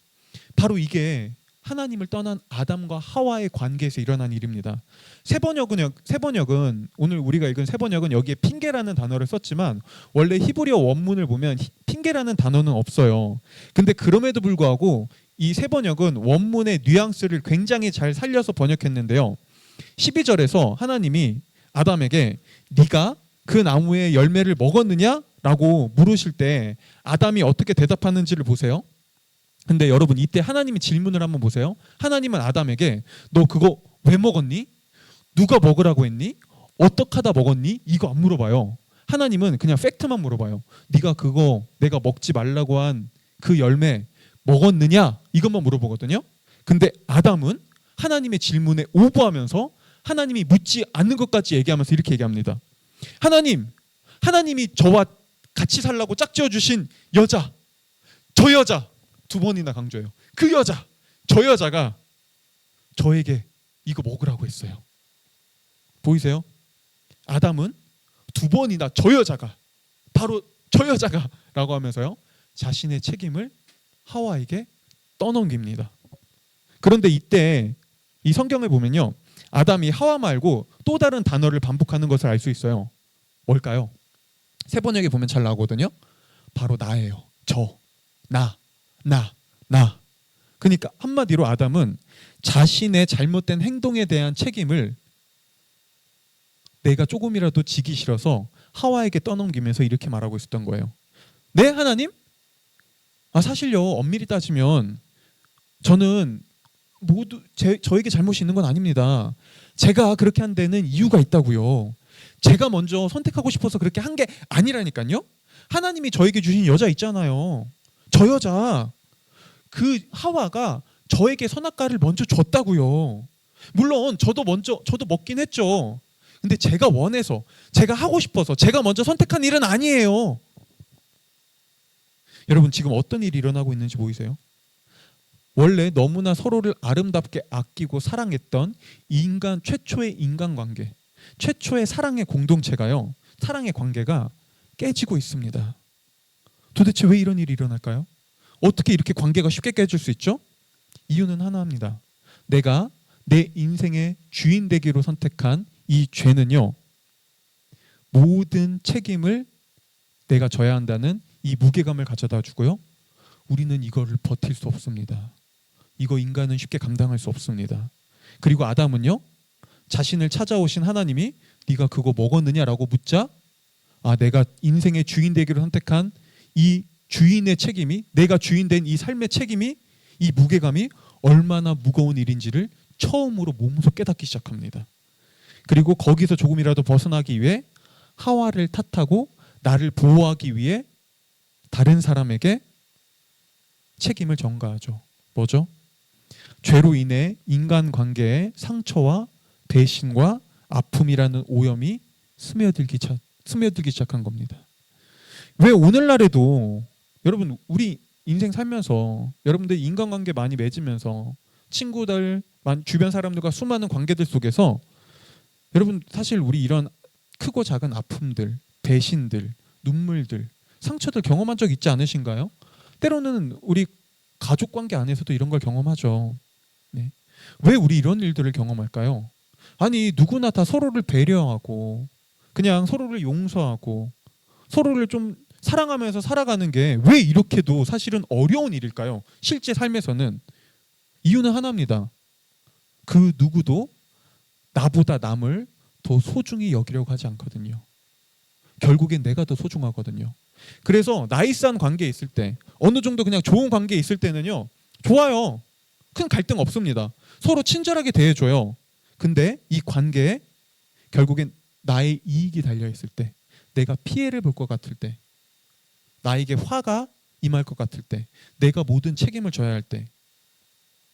바로 이게 하나님을 떠난 아담과 하와의 관계에서 일어난 일입니다. 세번역은 오늘 우리가 읽은 세번역은 여기에 핑계라는 단어를 썼지만 원래 히브리어 원문을 보면 핑계라는 단어는 없어요. 근데 그럼에도 불구하고 이 세번역은 원문의 뉘앙스를 굉장히 잘 살려서 번역했는데요. 12절에서 하나님이 아담에게 네가 그 나무의 열매를 먹었느냐라고 물으실 때 아담이 어떻게 대답하는지를 보세요. 근데 여러분 이때 하나님이 질문을 한번 보세요. 하나님은 아담에게 너 그거 왜 먹었니? 누가 먹으라고 했니? 어떻게 하다 먹었니? 이거 안 물어봐요. 하나님은 그냥 팩트만 물어봐요. 네가 그거 내가 먹지 말라고 한 그 열매 먹었느냐? 이것만 물어보거든요. 근데 아담은 하나님의 질문에 오버하면서 하나님이 묻지 않는 것까지 얘기하면서 이렇게 얘기합니다. 하나님이 저와 같이 살라고 짝지어 주신 여자, 저 여자, 두 번이나 강조해요. 그 여자, 저 여자가 저에게 이거 먹으라고 했어요. 보이세요? 아담은 두 번이나 저 여자가, 바로 저 여자가 라고 하면서요 자신의 책임을 하와에게 떠넘깁니다. 그런데 이때 이 성경을 보면요 아담이 하와 말고 또 다른 단어를 반복하는 것을 알 수 있어요. 뭘까요? 세번역에 보면 잘 나오거든요. 바로 나예요. 저, 나. 그러니까 한마디로 아담은 자신의 잘못된 행동에 대한 책임을 내가 조금이라도 지기 싫어서 하와에게 떠넘기면서 이렇게 말하고 있었던 거예요. 네, 하나님? 사실요 엄밀히 따지면 저는 모두 저에게 잘못이 있는 건 아닙니다. 제가 그렇게 한 데는 이유가 있다고요. 제가 먼저 선택하고 싶어서 그렇게 한 게 아니라니까요. 하나님이 저에게 주신 여자 있잖아요. 저 여자, 그 하와가 저에게 선악과를 먼저 줬다고요. 물론 저도 먹긴 했죠. 근데 제가 원해서, 제가 하고 싶어서, 제가 먼저 선택한 일은 아니에요. 여러분 지금 어떤 일이 일어나고 있는지 보이세요? 원래 너무나 서로를 아름답게 아끼고 사랑했던 인간 최초의 인간관계, 최초의 사랑의 공동체가요, 사랑의 관계가 깨지고 있습니다. 도대체 왜 이런 일이 일어날까요? 어떻게 이렇게 관계가 쉽게 깨질 수 있죠? 이유는 하나입니다. 내가 내 인생의 주인 되기로 선택한 이 죄는요, 모든 책임을 내가 져야 한다는 이 무게감을 가져다 주고요, 우리는 이거를 버틸 수 없습니다. 이거 인간은 쉽게 감당할 수 없습니다. 그리고 아담은요, 자신을 찾아오신 하나님이 네가 그거 먹었느냐라고 묻자, 내가 인생의 주인 되기를 선택한 이 주인의 책임이, 내가 주인 된 이 삶의 책임이, 이 무게감이 얼마나 무거운 일인지를 처음으로 몸소 깨닫기 시작합니다. 그리고 거기서 조금이라도 벗어나기 위해 하와를 탓하고 나를 보호하기 위해 다른 사람에게 책임을 전가하죠. 뭐죠? 죄로 인해 인간관계에 상처와 배신과 아픔이라는 오염이 스며들기 시작한 겁니다. 왜 오늘날에도 여러분, 우리 인생 살면서 여러분들 인간관계 많이 맺으면서 친구들, 주변 사람들과 수많은 관계들 속에서 여러분, 사실 우리 이런 크고 작은 아픔들, 배신들, 눈물들, 상처들 경험한 적 있지 않으신가요? 때로는 우리 가족 관계 안에서도 이런 걸 경험하죠. 네. 왜 우리 이런 일들을 경험할까요? 아니, 누구나 다 서로를 배려하고 그냥 서로를 용서하고 서로를 좀 사랑하면서 살아가는 게 왜 이렇게도 사실은 어려운 일일까요? 실제 삶에서는 이유는 하나입니다. 그 누구도 나보다 남을 더 소중히 여기려고 하지 않거든요. 결국엔 내가 더 소중하거든요. 그래서 나이스한 관계에 있을 때, 어느 정도 그냥 좋은 관계에 있을 때는요, 좋아요. 큰 갈등 없습니다. 서로 친절하게 대해줘요. 근데 이 관계에 결국엔 나의 이익이 달려있을 때, 내가 피해를 볼 것 같을 때, 나에게 화가 임할 것 같을 때, 내가 모든 책임을 져야 할 때,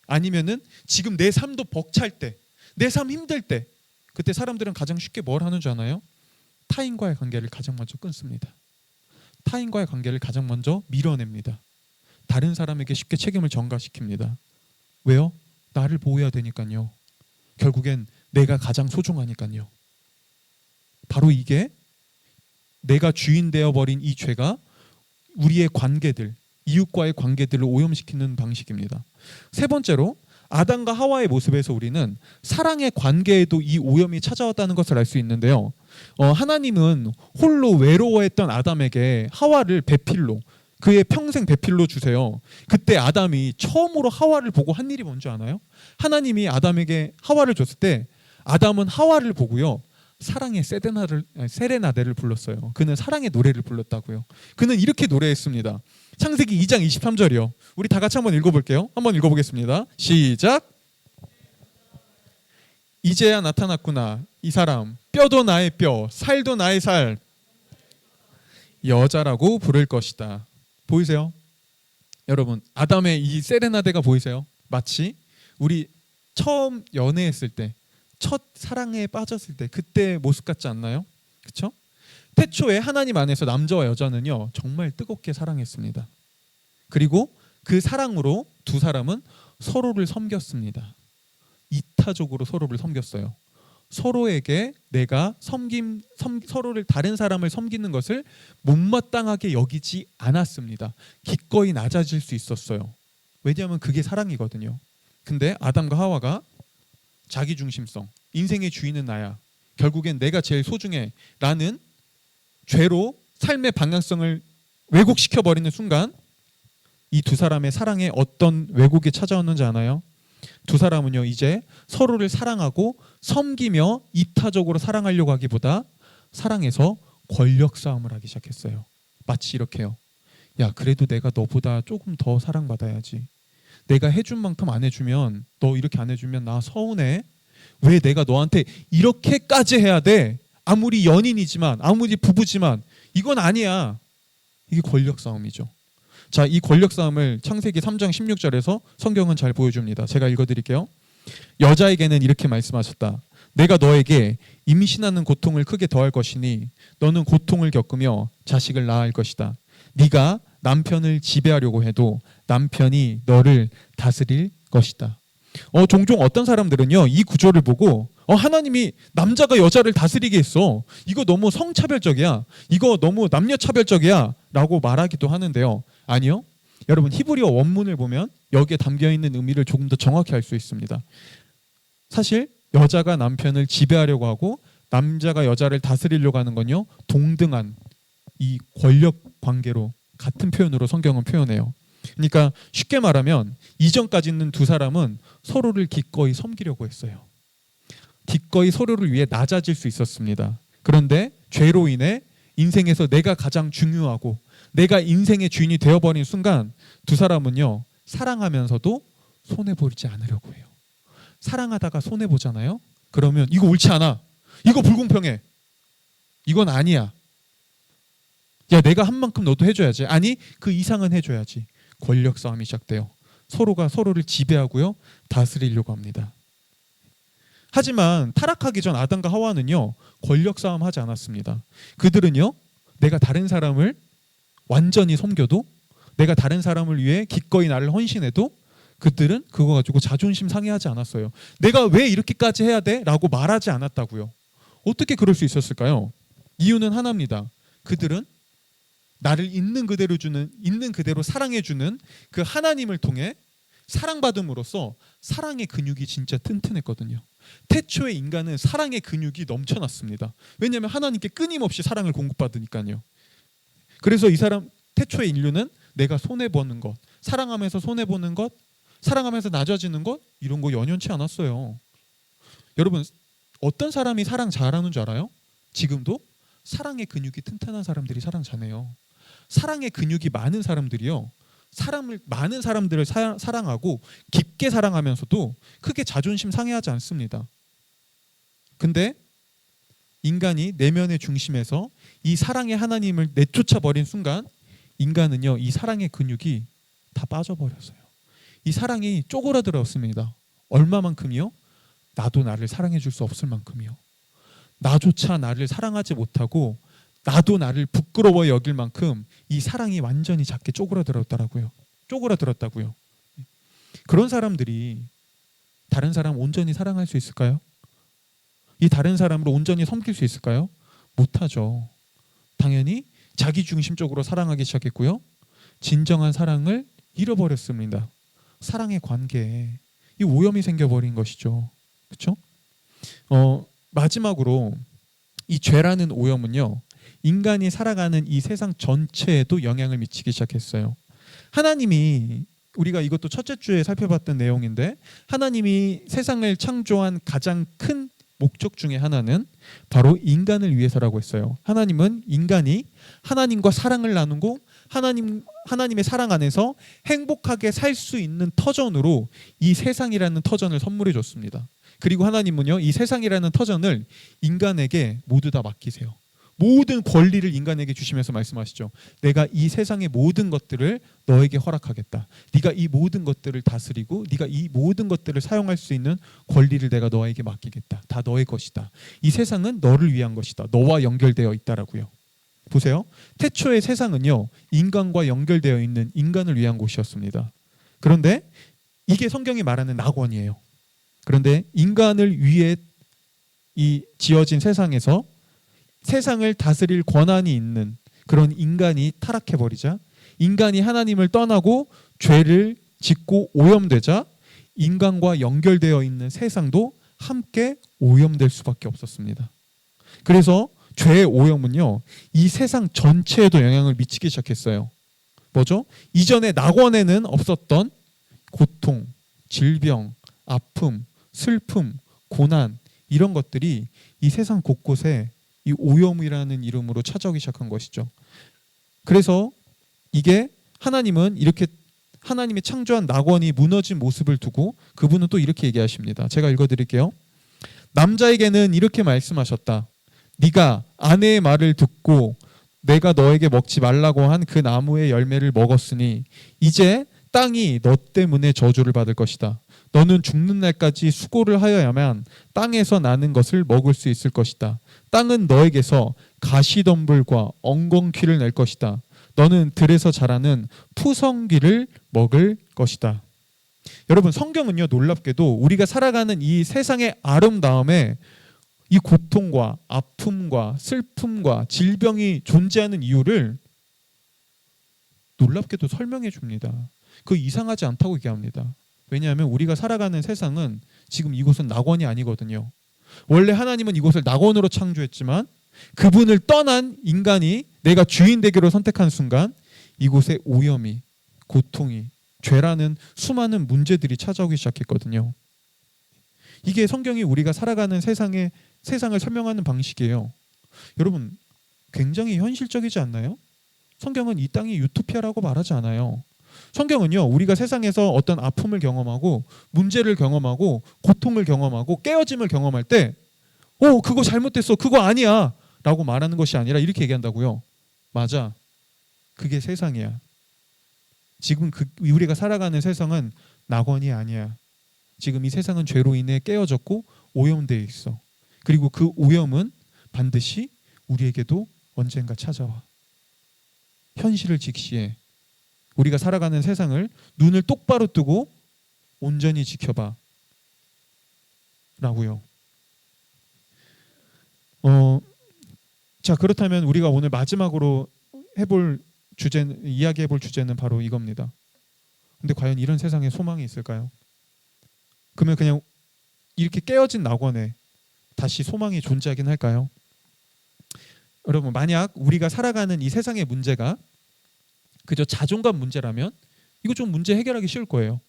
아니면은 지금 내 삶도 벅찰 때, 내 삶 힘들 때, 그때 사람들은 가장 쉽게 뭘 하는 줄 아나요? 타인과의 관계를 가장 먼저 끊습니다. 타인과의 관계를 가장 먼저 밀어냅니다. 다른 사람에게 쉽게 책임을 전가시킵니다. 왜요? 나를 보호해야 되니까요. 결국엔 내가 가장 소중하니까요. 바로 이게 내가 주인 되어버린 이 죄가 우리의 관계들, 이웃과의 관계들을 오염시키는 방식입니다. 세 번째로, 아담과 하와의 모습에서 우리는 사랑의 관계에도 이 오염이 찾아왔다는 것을 알 수 있는데요. 하나님은 홀로 외로워했던 아담에게 하와를 배필로, 그의 평생 배필로 주세요. 그때 아담이 처음으로 하와를 보고 한 일이 뭔지 아나요? 하나님이 아담에게 하와를 줬을 때 아담은 하와를 보고요, 사랑의 세레나데를 불렀어요. 그는 사랑의 노래를 불렀다고요. 그는 이렇게 노래했습니다. 창세기 2장 23절이요. 우리 다 같이 한번 읽어볼게요. 한번 읽어보겠습니다. 시작. 이제야 나타났구나. 이 사람, 뼈도 나의 뼈, 살도 나의 살, 여자라고 부를 것이다. 보이세요? 여러분, 아담의 이 세레나데가 보이세요? 마치 우리 처음 연애했을 때, 첫 사랑에 빠졌을 때 그때 모습 같지 않나요? 그렇죠? 태초에 하나님 안에서 남자와 여자는요, 정말 뜨겁게 사랑했습니다. 그리고 그 사랑으로 두 사람은 서로를 섬겼습니다. 이타적으로 서로를 섬겼어요. 서로에게 내가 서로를, 다른 사람을 섬기는 것을 못마땅하게 여기지 않았습니다. 기꺼이 낮아질 수 있었어요. 왜냐하면 그게 사랑이거든요. 근데 아담과 하와가 자기중심성, 인생의 주인은 나야, 결국엔 내가 제일 소중해 라는 죄로 삶의 방향성을 왜곡시켜버리는 순간, 이 두 사람의 사랑에 어떤 왜곡이 찾아왔는지 아나요? 두 사람은요, 이제 서로를 사랑하고 섬기며 이타적으로 사랑하려고 하기보다 사랑에서 권력 싸움을 하기 시작했어요. 마치 이렇게요. 야, 그래도 내가 너보다 조금 더 사랑받아야지. 내가 해준 만큼 안 해주면, 너 이렇게 안 해주면 나 서운해. 왜 내가 너한테 이렇게까지 해야 돼? 아무리 연인이지만, 아무리 부부지만 이건 아니야. 이게 권력 싸움이죠. 자, 이 권력 싸움을 창세기 3장 16절에서 성경은 잘 보여줍니다. 제가 읽어드릴게요. 여자에게는 이렇게 말씀하셨다. 내가 너에게 임신하는 고통을 크게 더할 것이니 너는 고통을 겪으며 자식을 낳을 것이다. 네가 남편을 지배하려고 해도 남편이 너를 다스릴 것이다. 종종 어떤 사람들은요, 이 구조를 보고 하나님이 남자가 여자를 다스리게 했어. 이거 너무 성차별적이야. 이거 너무 남녀차별적이야 라고 말하기도 하는데요. 아니요. 여러분, 히브리어 원문을 보면 여기에 담겨있는 의미를 조금 더 정확히 알 수 있습니다. 사실 여자가 남편을 지배하려고 하고 남자가 여자를 다스리려고 하는 건요, 동등한 이 권력 관계로 같은 표현으로 성경은 표현해요. 그러니까 쉽게 말하면 이전까지 있는 두 사람은 서로를 기꺼이 섬기려고 했어요. 기꺼이 서로를 위해 낮아질 수 있었습니다. 그런데 죄로 인해 인생에서 내가 가장 중요하고 내가 인생의 주인이 되어버린 순간 두 사람은요, 사랑하면서도 손해보지 않으려고 해요. 사랑하다가 손해보잖아요. 그러면 이거 옳지 않아, 이거 불공평해, 이건 아니야, 야 내가 한 만큼 너도 해줘야지, 아니 그 이상은 해줘야지. 권력 싸움이 시작돼요. 서로가 서로를 지배하고요, 다스리려고 합니다. 하지만 타락하기 전 아담과 하와는요, 권력 싸움 하지 않았습니다. 그들은요, 내가 다른 사람을 완전히 섬겨도, 내가 다른 사람을 위해 기꺼이 나를 헌신해도 그들은 그거 가지고 자존심 상해하지 않았어요. 내가 왜 이렇게까지 해야 돼? 라고 말하지 않았다고요. 어떻게 그럴 수 있었을까요? 이유는 하나입니다. 그들은 나를 있는 그대로 주는, 있는 그대로 사랑해주는 그 하나님을 통해 사랑받음으로써 사랑의 근육이 진짜 튼튼했거든요. 태초의 인간은 사랑의 근육이 넘쳐났습니다. 왜냐하면 하나님께 끊임없이 사랑을 공급받으니까요. 그래서 이 사람, 태초의 인류는 내가 손해보는 것, 사랑하면서 손해보는 것, 사랑하면서 낮아지는 것, 이런 거 연연치 않았어요. 여러분, 어떤 사람이 사랑 잘하는 줄 알아요? 지금도 사랑의 근육이 튼튼한 사람들이 사랑 잘해요. 사랑의 근육이 많은 사람들이요, 많은 사람들을 사랑하고 깊게 사랑하면서도 크게 자존심 상해하지 않습니다. 근데 인간이 내면의 중심에서 이 사랑의 하나님을 내쫓아 버린 순간 인간은요, 이 사랑의 근육이 다 빠져버렸어요. 이 사랑이 쪼그라들었습니다. 얼마만큼이요? 나도 나를 사랑해 줄 수 없을 만큼이요. 나조차 나를 사랑하지 못하고 나도 나를 부끄러워 여길 만큼 이 사랑이 완전히 작게 쪼그라들었다고요. 그런 사람들이 다른 사람 온전히 사랑할 수 있을까요? 이 다른 사람을 온전히 섬길 수 있을까요? 못하죠. 당연히 자기중심적으로 사랑하기 시작했고요, 진정한 사랑을 잃어버렸습니다. 사랑의 관계에 이 오염이 생겨버린 것이죠. 그렇죠? 마지막으로 이 죄라는 오염은요, 인간이 살아가는 이 세상 전체에도 영향을 미치기 시작했어요. 하나님이, 우리가 이것도 첫째 주에 살펴봤던 내용인데, 하나님이 세상을 창조한 가장 큰 목적 중에 하나는 바로 인간을 위해서라고 했어요. 하나님은 인간이 하나님과 사랑을 나누고 하나님의 사랑 안에서 행복하게 살 수 있는 터전으로 이 세상이라는 터전을 선물해 줬습니다. 그리고 하나님은요, 이 세상이라는 터전을 인간에게 모두 다 맡기세요. 모든 권리를 인간에게 주시면서 말씀하시죠. 내가 이 세상의 모든 것들을 너에게 허락하겠다. 네가 이 모든 것들을 다스리고 네가 이 모든 것들을 사용할 수 있는 권리를 내가 너에게 맡기겠다. 다 너의 것이다. 이 세상은 너를 위한 것이다. 너와 연결되어 있다라고요. 보세요. 태초의 세상은요, 인간과 연결되어 있는 인간을 위한 곳이었습니다. 그런데 이게 성경이 말하는 낙원이에요. 그런데 인간을 위해 이 지어진 세상에서 세상을 다스릴 권한이 있는 그런 인간이 타락해버리자, 인간이 하나님을 떠나고 죄를 짓고 오염되자 인간과 연결되어 있는 세상도 함께 오염될 수밖에 없었습니다. 그래서 죄의 오염은요, 이 세상 전체에도 영향을 미치기 시작했어요. 뭐죠? 이전에 낙원에는 없었던 고통, 질병, 아픔, 슬픔, 고난, 이런 것들이 이 세상 곳곳에 이 오염이라는 이름으로 찾아오기 시작한 것이죠. 그래서 이게 하나님은 이렇게 하나님이 창조한 낙원이 무너진 모습을 두고 그분은 또 이렇게 얘기하십니다. 제가 읽어드릴게요. 남자에게는 이렇게 말씀하셨다. 네가 아내의 말을 듣고 내가 너에게 먹지 말라고 한 그 나무의 열매를 먹었으니 이제 땅이 너 때문에 저주를 받을 것이다. 너는 죽는 날까지 수고를 하여야만 땅에서 나는 것을 먹을 수 있을 것이다. 땅은 너에게서 가시덤불과 엉겅퀴를 낼 것이다. 너는 들에서 자라는 푸성귀를 먹을 것이다. 여러분, 성경은요, 놀랍게도 우리가 살아가는 이 세상의 아름다움에 이 고통과 아픔과 슬픔과 질병이 존재하는 이유를 놀랍게도 설명해 줍니다. 그 이상하지 않다고 얘기합니다. 왜냐하면 우리가 살아가는 세상은 지금 이곳은 낙원이 아니거든요. 원래 하나님은 이곳을 낙원으로 창조했지만 그분을 떠난 인간이 내가 주인 되기로 선택한 순간 이곳에 오염이, 고통이, 죄라는 수많은 문제들이 찾아오기 시작했거든요. 이게 성경이 우리가 살아가는 세상을 설명하는 방식이에요. 여러분, 굉장히 현실적이지 않나요? 성경은 이 땅이 유토피아라고 말하지 않아요. 성경은요, 우리가 세상에서 어떤 아픔을 경험하고 문제를 경험하고 고통을 경험하고 깨어짐을 경험할 때 그거 잘못됐어, 그거 아니야 라고 말하는 것이 아니라 이렇게 얘기한다고요. 맞아, 그게 세상이야. 지금 우리가 살아가는 세상은 낙원이 아니야. 지금 이 세상은 죄로 인해 깨어졌고 오염되어 있어. 그리고 그 오염은 반드시 우리에게도 언젠가 찾아와. 현실을 직시해. 우리가 살아가는 세상을 눈을 똑바로 뜨고 온전히 지켜봐 라고요. 자, 그렇다면 우리가 오늘 마지막으로 이야기해볼 주제는 바로 이겁니다. 근데 과연 이런 세상에 소망이 있을까요? 그러면 그냥 이렇게 깨어진 낙원에 다시 소망이 존재하긴 할까요? 여러분, 만약 우리가 살아가는 이 세상의 문제가 그저 자존감 문제라면 이거 좀 문제 해결하기 쉬울 거예요.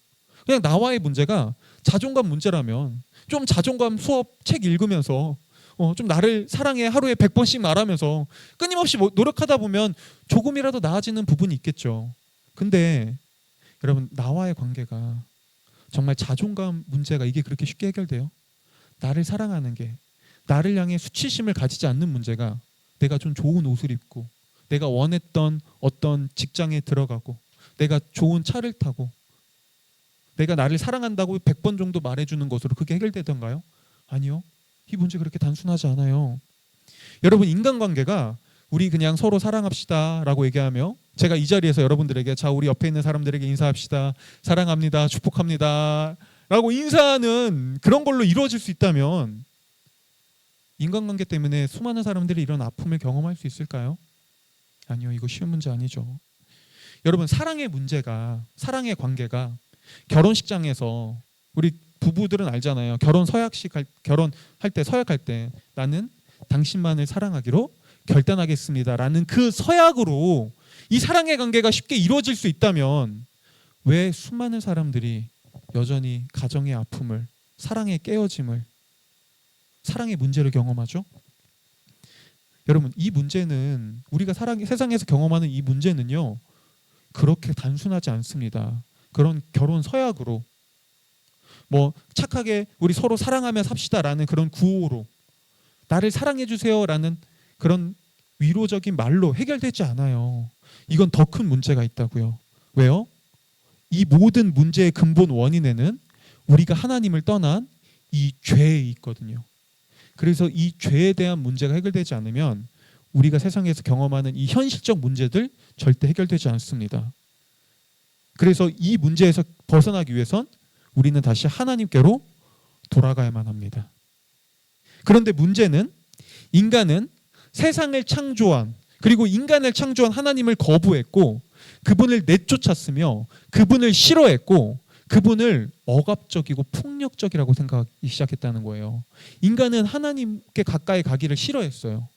그냥 나와의 문제가 자존감 문제라면 좀 자존감 수업 책 읽으면서 좀 나를 사랑해 하루에 100번씩 말하면서 끊임없이 노력하다 보면 조금이라도 나아지는 부분이 있겠죠. 근데 여러분, 나와의 관계가 정말 자존감 문제가 이게 그렇게 쉽게 해결돼요? 나를 사랑하는 게, 나를 향해 수치심을 가지지 않는 문제가 내가 좀 좋은 옷을 입고 내가 원했던 어떤 직장에 들어가고 내가 좋은 차를 타고 내가 나를 사랑한다고 100번 정도 말해주는 것으로 그게 해결되던가요? 아니요. 이 문제 그렇게 단순하지 않아요. 여러분, 인간관계가 우리 그냥 서로 사랑합시다 라고 얘기하며 제가 이 자리에서 여러분들에게 자, 우리 옆에 있는 사람들에게 인사합시다, 사랑합니다, 축복합니다 라고 인사하는 그런 걸로 이루어질 수 있다면 인간관계 때문에 수많은 사람들이 이런 아픔을 경험할 수 있을까요? 아니요. 이거 쉬운 문제 아니죠. 여러분, 사랑의 관계가 결혼식장에서 우리 부부들은 알잖아요. 결혼할 때 서약할 때 나는 당신만을 사랑하기로 결단하겠습니다 라는 그 서약으로 이 사랑의 관계가 쉽게 이루어질 수 있다면 왜 수많은 사람들이 여전히 가정의 아픔을, 사랑의 깨어짐을, 사랑의 문제를 경험하죠? 여러분, 이 문제는 우리가 세상에서 경험하는 이 문제는요, 그렇게 단순하지 않습니다. 그런 결혼 서약으로 착하게 우리 서로 사랑하며 삽시다라는 그런 구호로 나를 사랑해 주세요라는 그런 위로적인 말로 해결되지 않아요. 이건 더 큰 문제가 있다고요. 왜요? 이 모든 문제의 근본 원인에는 우리가 하나님을 떠난 이 죄에 있거든요. 그래서 이 죄에 대한 문제가 해결되지 않으면 우리가 세상에서 경험하는 이 현실적 문제들 절대 해결되지 않습니다. 그래서 이 문제에서 벗어나기 위해선 우리는 다시 하나님께로 돌아가야만 합니다. 그런데 문제는 인간은 세상을 창조한, 그리고 인간을 창조한 하나님을 거부했고 그분을 내쫓았으며 그분을 싫어했고 그분을 억압적이고 폭력적이라고 생각하기 시작했다는 거예요. 인간은 하나님께 가까이 가기를 싫어했어요.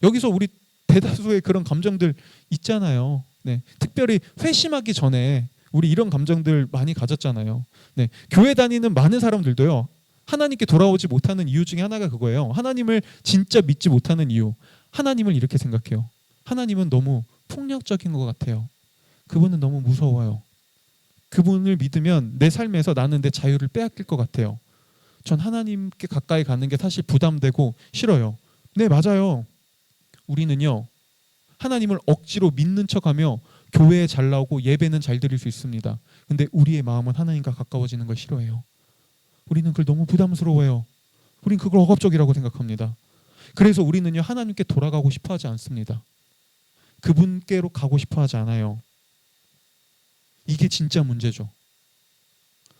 여기서 우리 대다수의 그런 감정들 있잖아요. 네. 특별히 회심하기 전에 우리 이런 감정들 많이 가졌잖아요. 네. 교회 다니는 많은 사람들도요, 하나님께 돌아오지 못하는 이유 중에 하나가 그거예요. 하나님을 진짜 믿지 못하는 이유. 하나님을 이렇게 생각해요. 하나님은 너무 폭력적인 것 같아요. 그분은 너무 무서워요. 그분을 믿으면 내 삶에서 나는 내 자유를 빼앗길 것 같아요. 전 하나님께 가까이 가는 게 사실 부담되고 싫어요. 네, 맞아요. 우리는요, 하나님을 억지로 믿는 척하며 교회에 잘 나오고 예배는 잘 드릴 수 있습니다. 근데 우리의 마음은 하나님과 가까워지는 걸 싫어해요. 우리는 그걸 너무 부담스러워해요. 우린 그걸 억압적이라고 생각합니다. 그래서 우리는요, 하나님께 돌아가고 싶어 하지 않습니다. 그분께로 가고 싶어 하지 않아요. 이게 진짜 문제죠.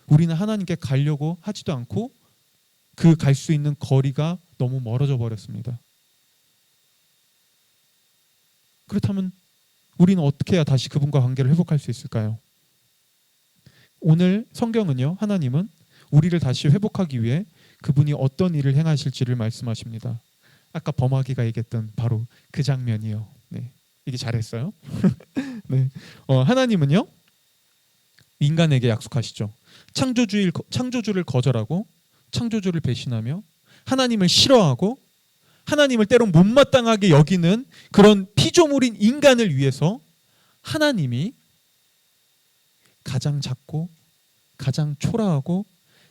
우리는 하나님께 가려고 하지도 않고 그 갈 수 있는 거리가 너무 멀어져 버렸습니다. 그렇다면 우리는 어떻게 해야 다시 그분과 관계를 회복할 수 있을까요? 오늘 성경은요, 하나님은 우리를 다시 회복하기 위해 그분이 어떤 일을 행하실지를 말씀하십니다. 아까 범하기가 얘기했던 바로 그 장면이요. 네, 이게 잘했어요. 네, 하나님은요, 인간에게 약속하시죠. 창조주를 거절하고 창조주를 배신하며 하나님을 싫어하고 하나님을 때론 못마땅하게 여기는 그런 피조물인 인간을 위해서 하나님이 가장 작고 가장 초라하고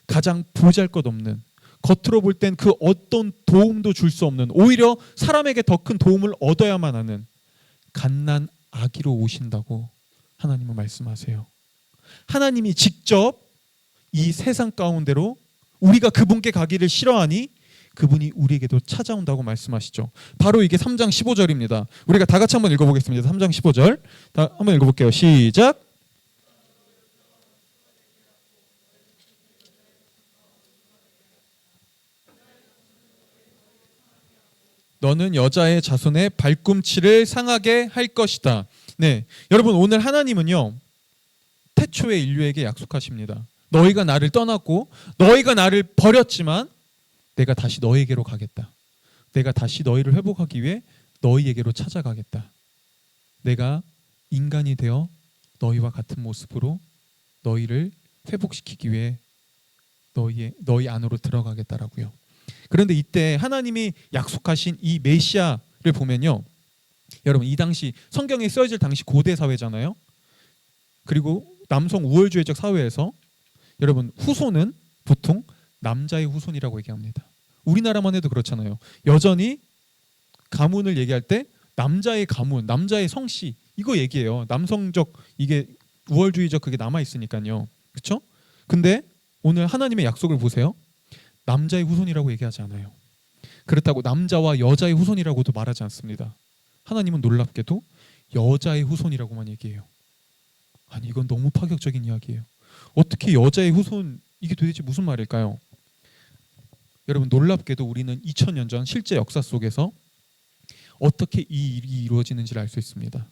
가장 보잘것없는, 겉으로 볼 땐 그 어떤 도움도 줄 수 없는, 오히려 사람에게 더 큰 도움을 얻어야만 하는 갓난 아기로 오신다고 하나님은 말씀하세요. 하나님이 직접 이 세상 가운데로 우리가 그분께 가기를 싫어하니 그분이 우리에게도 찾아온다고 말씀하시죠. 바로 이게 3장 15절입니다. 우리가 다 같이 한번 읽어보겠습니다. 3장 15절 한번 읽어볼게요. 시작. 너는 여자의 자손의 발꿈치를 상하게 할 것이다. 네, 여러분 오늘 하나님은요 태초의 인류에게 약속하십니다. 너희가 나를 떠났고 너희가 나를 버렸지만 내가 다시 너희에게로 가겠다. 내가 다시 너희를 회복하기 위해 너희에게로 찾아가겠다. 내가 인간이 되어 너희와 같은 모습으로 너희를 회복시키기 위해 너희 안으로 들어가겠다라고요. 그런데 이때 하나님이 약속하신 이 메시아를 보면요, 여러분 이 당시 성경에 쓰여질 당시 고대 사회잖아요. 그리고 남성 우월주의적 사회에서 여러분 후손은 보통 남자의 후손이라고 얘기합니다. 우리나라만 해도 그렇잖아요. 여전히 가문을 얘기할 때 남자의 가문, 남자의 성씨 이거 얘기해요. 남성적 이게 우월주의적 그게 남아 있으니까요. 그렇죠? 근데 오늘 하나님의 약속을 보세요. 남자의 후손이라고 얘기하지 않아요. 그렇다고 남자와 여자의 후손이라고도 말하지 않습니다. 하나님은 놀랍게도 여자의 후손이라고만 얘기해요. 아니 이건 너무 파격적인 이야기예요. 어떻게 여자의 후손, 이게 도대체 무슨 말일까요? 여러분 놀랍게도 우리는 2000년 전 실제 역사 속에서 어떻게 이 일이 이루어지는지를 알 수 있습니다.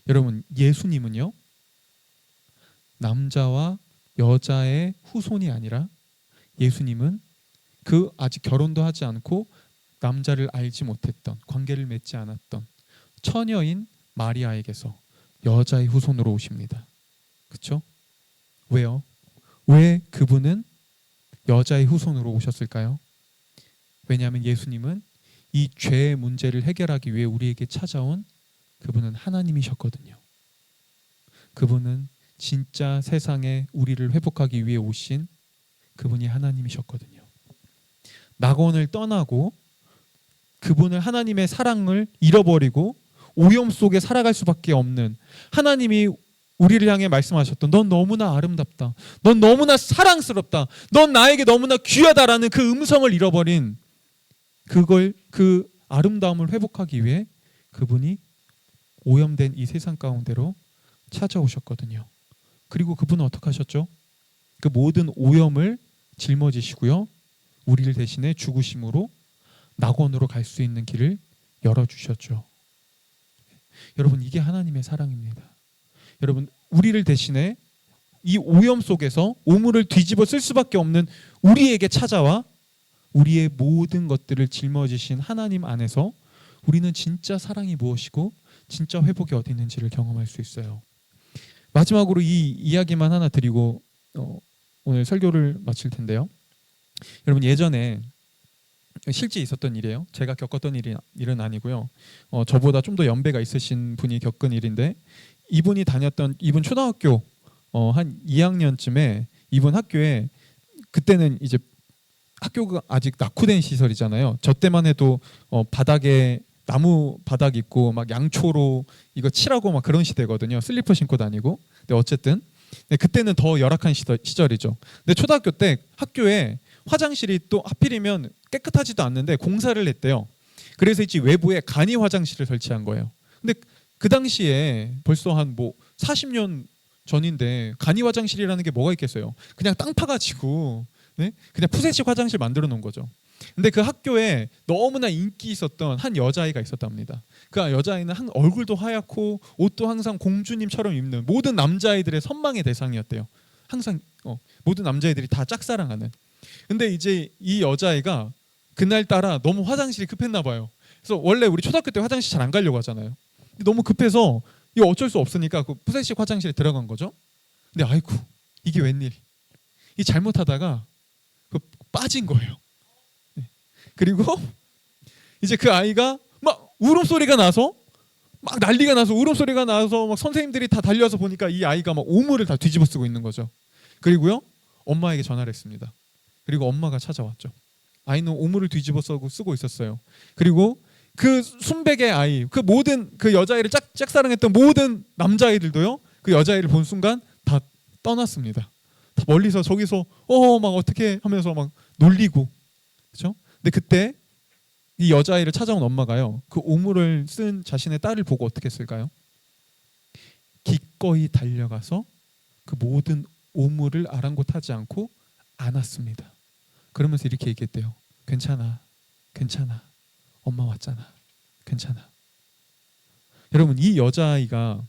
여러분 예수님은요 남자와 여자의 후손이 아니라 예수님은 그 아직 결혼도 하지 않고 남자를 알지 못했던, 관계를 맺지 않았던 처녀인 마리아에게서 여자의 후손으로 오십니다. 그렇죠? 왜요? 왜 그분은 여자의 후손으로 오셨을까요? 왜냐하면 예수님은 이 죄의 문제를 해결하기 위해 우리에게 찾아온 그분은 하나님이셨거든요. 그분은 진짜 세상에 우리를 회복하기 위해 오신 그분이 하나님이셨거든요. 낙원을 떠나고 그분을 하나님의 사랑을 잃어버리고 오염 속에 살아갈 수밖에 없는 하나님이 우리를 향해 말씀하셨던 넌 너무나 아름답다. 넌 너무나 사랑스럽다. 넌 나에게 너무나 귀하다라는 그 음성을 잃어버린 그 아름다움을 회복하기 위해 그분이 오염된 이 세상 가운데로 찾아오셨거든요. 그리고 그분은 어떻게 하셨죠? 그 모든 오염을 짊어지시고요. 우리를 대신해 죽으심으로 낙원으로 갈 수 있는 길을 열어주셨죠. 여러분 이게 하나님의 사랑입니다. 여러분 우리를 대신해 이 오염 속에서 오물을 뒤집어 쓸 수밖에 없는 우리에게 찾아와 우리의 모든 것들을 짊어지신 하나님 안에서 우리는 진짜 사랑이 무엇이고 진짜 회복이 어디 있는지를 경험할 수 있어요. 마지막으로 이 이야기만 하나 드리고 오늘 설교를 마칠 텐데요. 여러분 예전에 실제 있었던 일이에요. 제가 겪었던 일은 아니고요. 저보다 좀 더 연배가 있으신 분이 겪은 일인데 이분 초등학교 한 2학년쯤에 이분 학교에 그때는 이제 학교가 아직 낙후된 시설이잖아요. 저 때만 해도 바닥에 나무 바닥 있고 막 양초로 이거 칠하고 막 그런 시대거든요. 슬리퍼 신고 다니고. 근데 어쨌든 그때는 더 열악한 시절이죠. 근데 초등학교 때 학교에 화장실이 또 하필이면 깨끗하지도 않는데 공사를 했대요. 그래서 이제 외부에 간이 화장실을 설치한 거예요. 근데 그 당시에 벌써 한 40년 전인데 간이 화장실이라는 게 뭐가 있겠어요? 그냥 땅 파가지고 그냥 푸세식 화장실 만들어 놓은 거죠. 근데 그 학교에 너무나 인기 있었던 한 여자아이가 있었답니다. 그 여자아이는 얼굴도 하얗고 옷도 항상 공주님처럼 입는 모든 남자아이들의 선망의 대상이었대요. 항상 모든 남자애들이 다 짝사랑하는. 근데 이제 이 여자아이가 그날따라 너무 화장실이 급했나 봐요. 그래서 원래 우리 초등학교 때 화장실 잘 안 가려고 하잖아요. 근데 너무 급해서 이거 어쩔 수 없으니까 그 푸세식 화장실에 들어간 거죠. 근데 아이고 이게 웬일? 이 잘못하다가 그 빠진 거예요. 네. 그리고 이제 그 아이가 막 울음소리가 나서 막 난리가 나서 울음소리가 나서 막 선생님들이 다 달려서 보니까 이 아이가 막 오물을 다 뒤집어 쓰고 있는 거죠. 그리고요 엄마에게 전화를 했습니다. 그리고 엄마가 찾아왔죠. 아이는 오물을 뒤집어 쓰고 있었어요. 그리고 그 순백의 아이, 그 모든 그 여자아이를 짝사랑했던 모든 남자아이들도요 그 여자아이를 본 순간 다 떠났습니다. 다 멀리서 저기서 막 어떻게 하면서 막 놀리고, 그렇죠? 근데 그때 이 여자아이를 찾아온 엄마가요 그 오물을 쓴 자신의 딸을 보고 어떻게 했을까요? 기꺼이 달려가서 그 모든 오물을 아랑곳하지 않고 안았습니다. 그러면서 이렇게 얘기했대요. 괜찮아, 괜찮아, 엄마 왔잖아, 괜찮아. 여러분, 이 여자아이가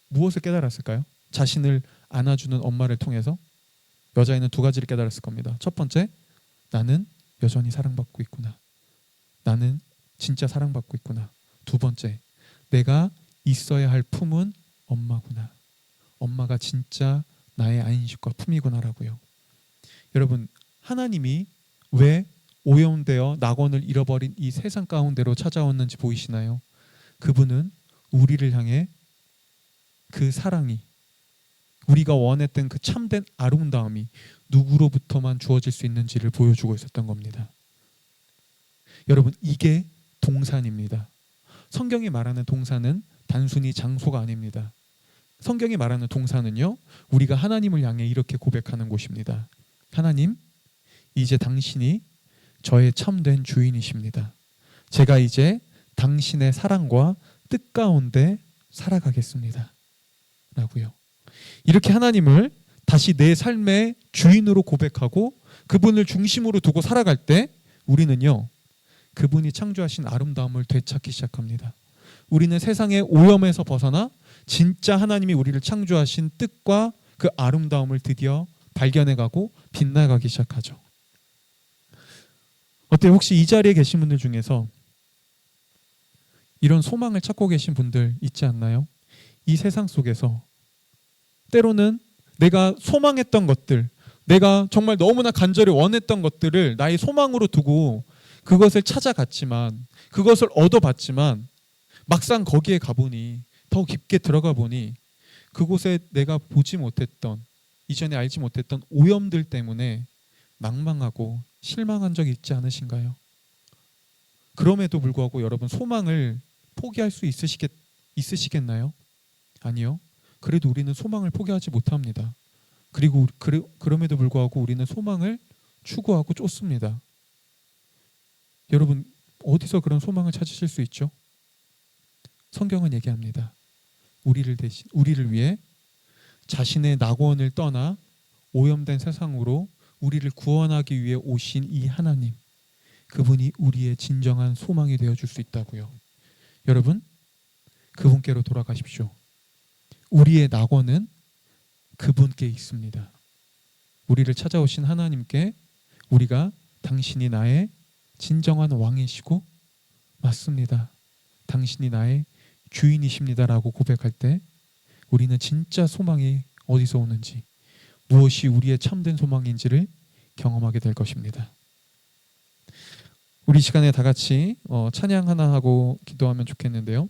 무엇을 깨달았을까요? 자신을 안아주는 엄마를 통해서 여자아이는 두 가지를 깨달았을 겁니다. 첫 번째, 나는 여전히 사랑받고 있구나. 나는 진짜 사랑받고 있구나. 두 번째, 내가 있어야 할 품은 엄마구나. 엄마가 진짜 나의 안식과 품이구나라고요. 여러분, 하나님이 왜 오염되어 낙원을 잃어버린 이 세상 가운데로 찾아왔는지 보이시나요? 그분은 우리를 향해 그 사랑이, 우리가 원했던 그 참된 아름다움이 누구로부터만 주어질 수 있는지를 보여주고 있었던 겁니다. 여러분, 이게 동산입니다. 성경이 말하는 동산은 단순히 장소가 아닙니다. 성경이 말하는 동산은요, 우리가 하나님을 향해 이렇게 고백하는 곳입니다. 하나님, 이제 당신이 저의 참된 주인이십니다. 제가 이제 당신의 사랑과 뜻 가운데 살아가겠습니다. 라고요. 이렇게 하나님을 다시 내 삶의 주인으로 고백하고 그분을 중심으로 두고 살아갈 때 우리는요, 그분이 창조하신 아름다움을 되찾기 시작합니다. 우리는 세상의 오염에서 벗어나 진짜 하나님이 우리를 창조하신 뜻과 그 아름다움을 드디어 발견해가고 빛나가기 시작하죠. 어때요? 혹시 이 자리에 계신 분들 중에서 이런 소망을 찾고 계신 분들 있지 않나요? 이 세상 속에서 때로는 내가 소망했던 것들, 내가 정말 너무나 간절히 원했던 것들을 나의 소망으로 두고 그것을 찾아갔지만, 그것을 얻어봤지만 막상 거기에 가보니, 더 깊게 들어가 보니 그곳에 내가 보지 못했던, 이전에 알지 못했던 오염들 때문에 망망하고 실망한 적이 있지 않으신가요? 그럼에도 불구하고 여러분, 소망을 포기할 수 있으시겠나요? 아니요. 그래도 우리는 소망을 포기하지 못합니다. 그리고 그럼에도 불구하고 우리는 소망을 추구하고 쫓습니다. 여러분, 어디서 그런 소망을 찾으실 수 있죠? 성경은 얘기합니다. 우리를 위해 자신의 낙원을 떠나 오염된 세상으로 우리를 구원하기 위해 오신 이 하나님, 그분이 우리의 진정한 소망이 되어줄 수 있다고요. 여러분, 그분께로 돌아가십시오. 우리의 낙원은 그분께 있습니다. 우리를 찾아오신 하나님께 우리가 당신이 나의 진정한 왕이시고 맞습니다, 당신이 나의 주인이십니다라고 고백할 때 우리는 진짜 소망이 어디서 오는지, 무엇이 우리의 참된 소망인지를 경험하게 될 것입니다. 우리 시간에 다 같이 찬양 하나 하고 기도하면 좋겠는데요.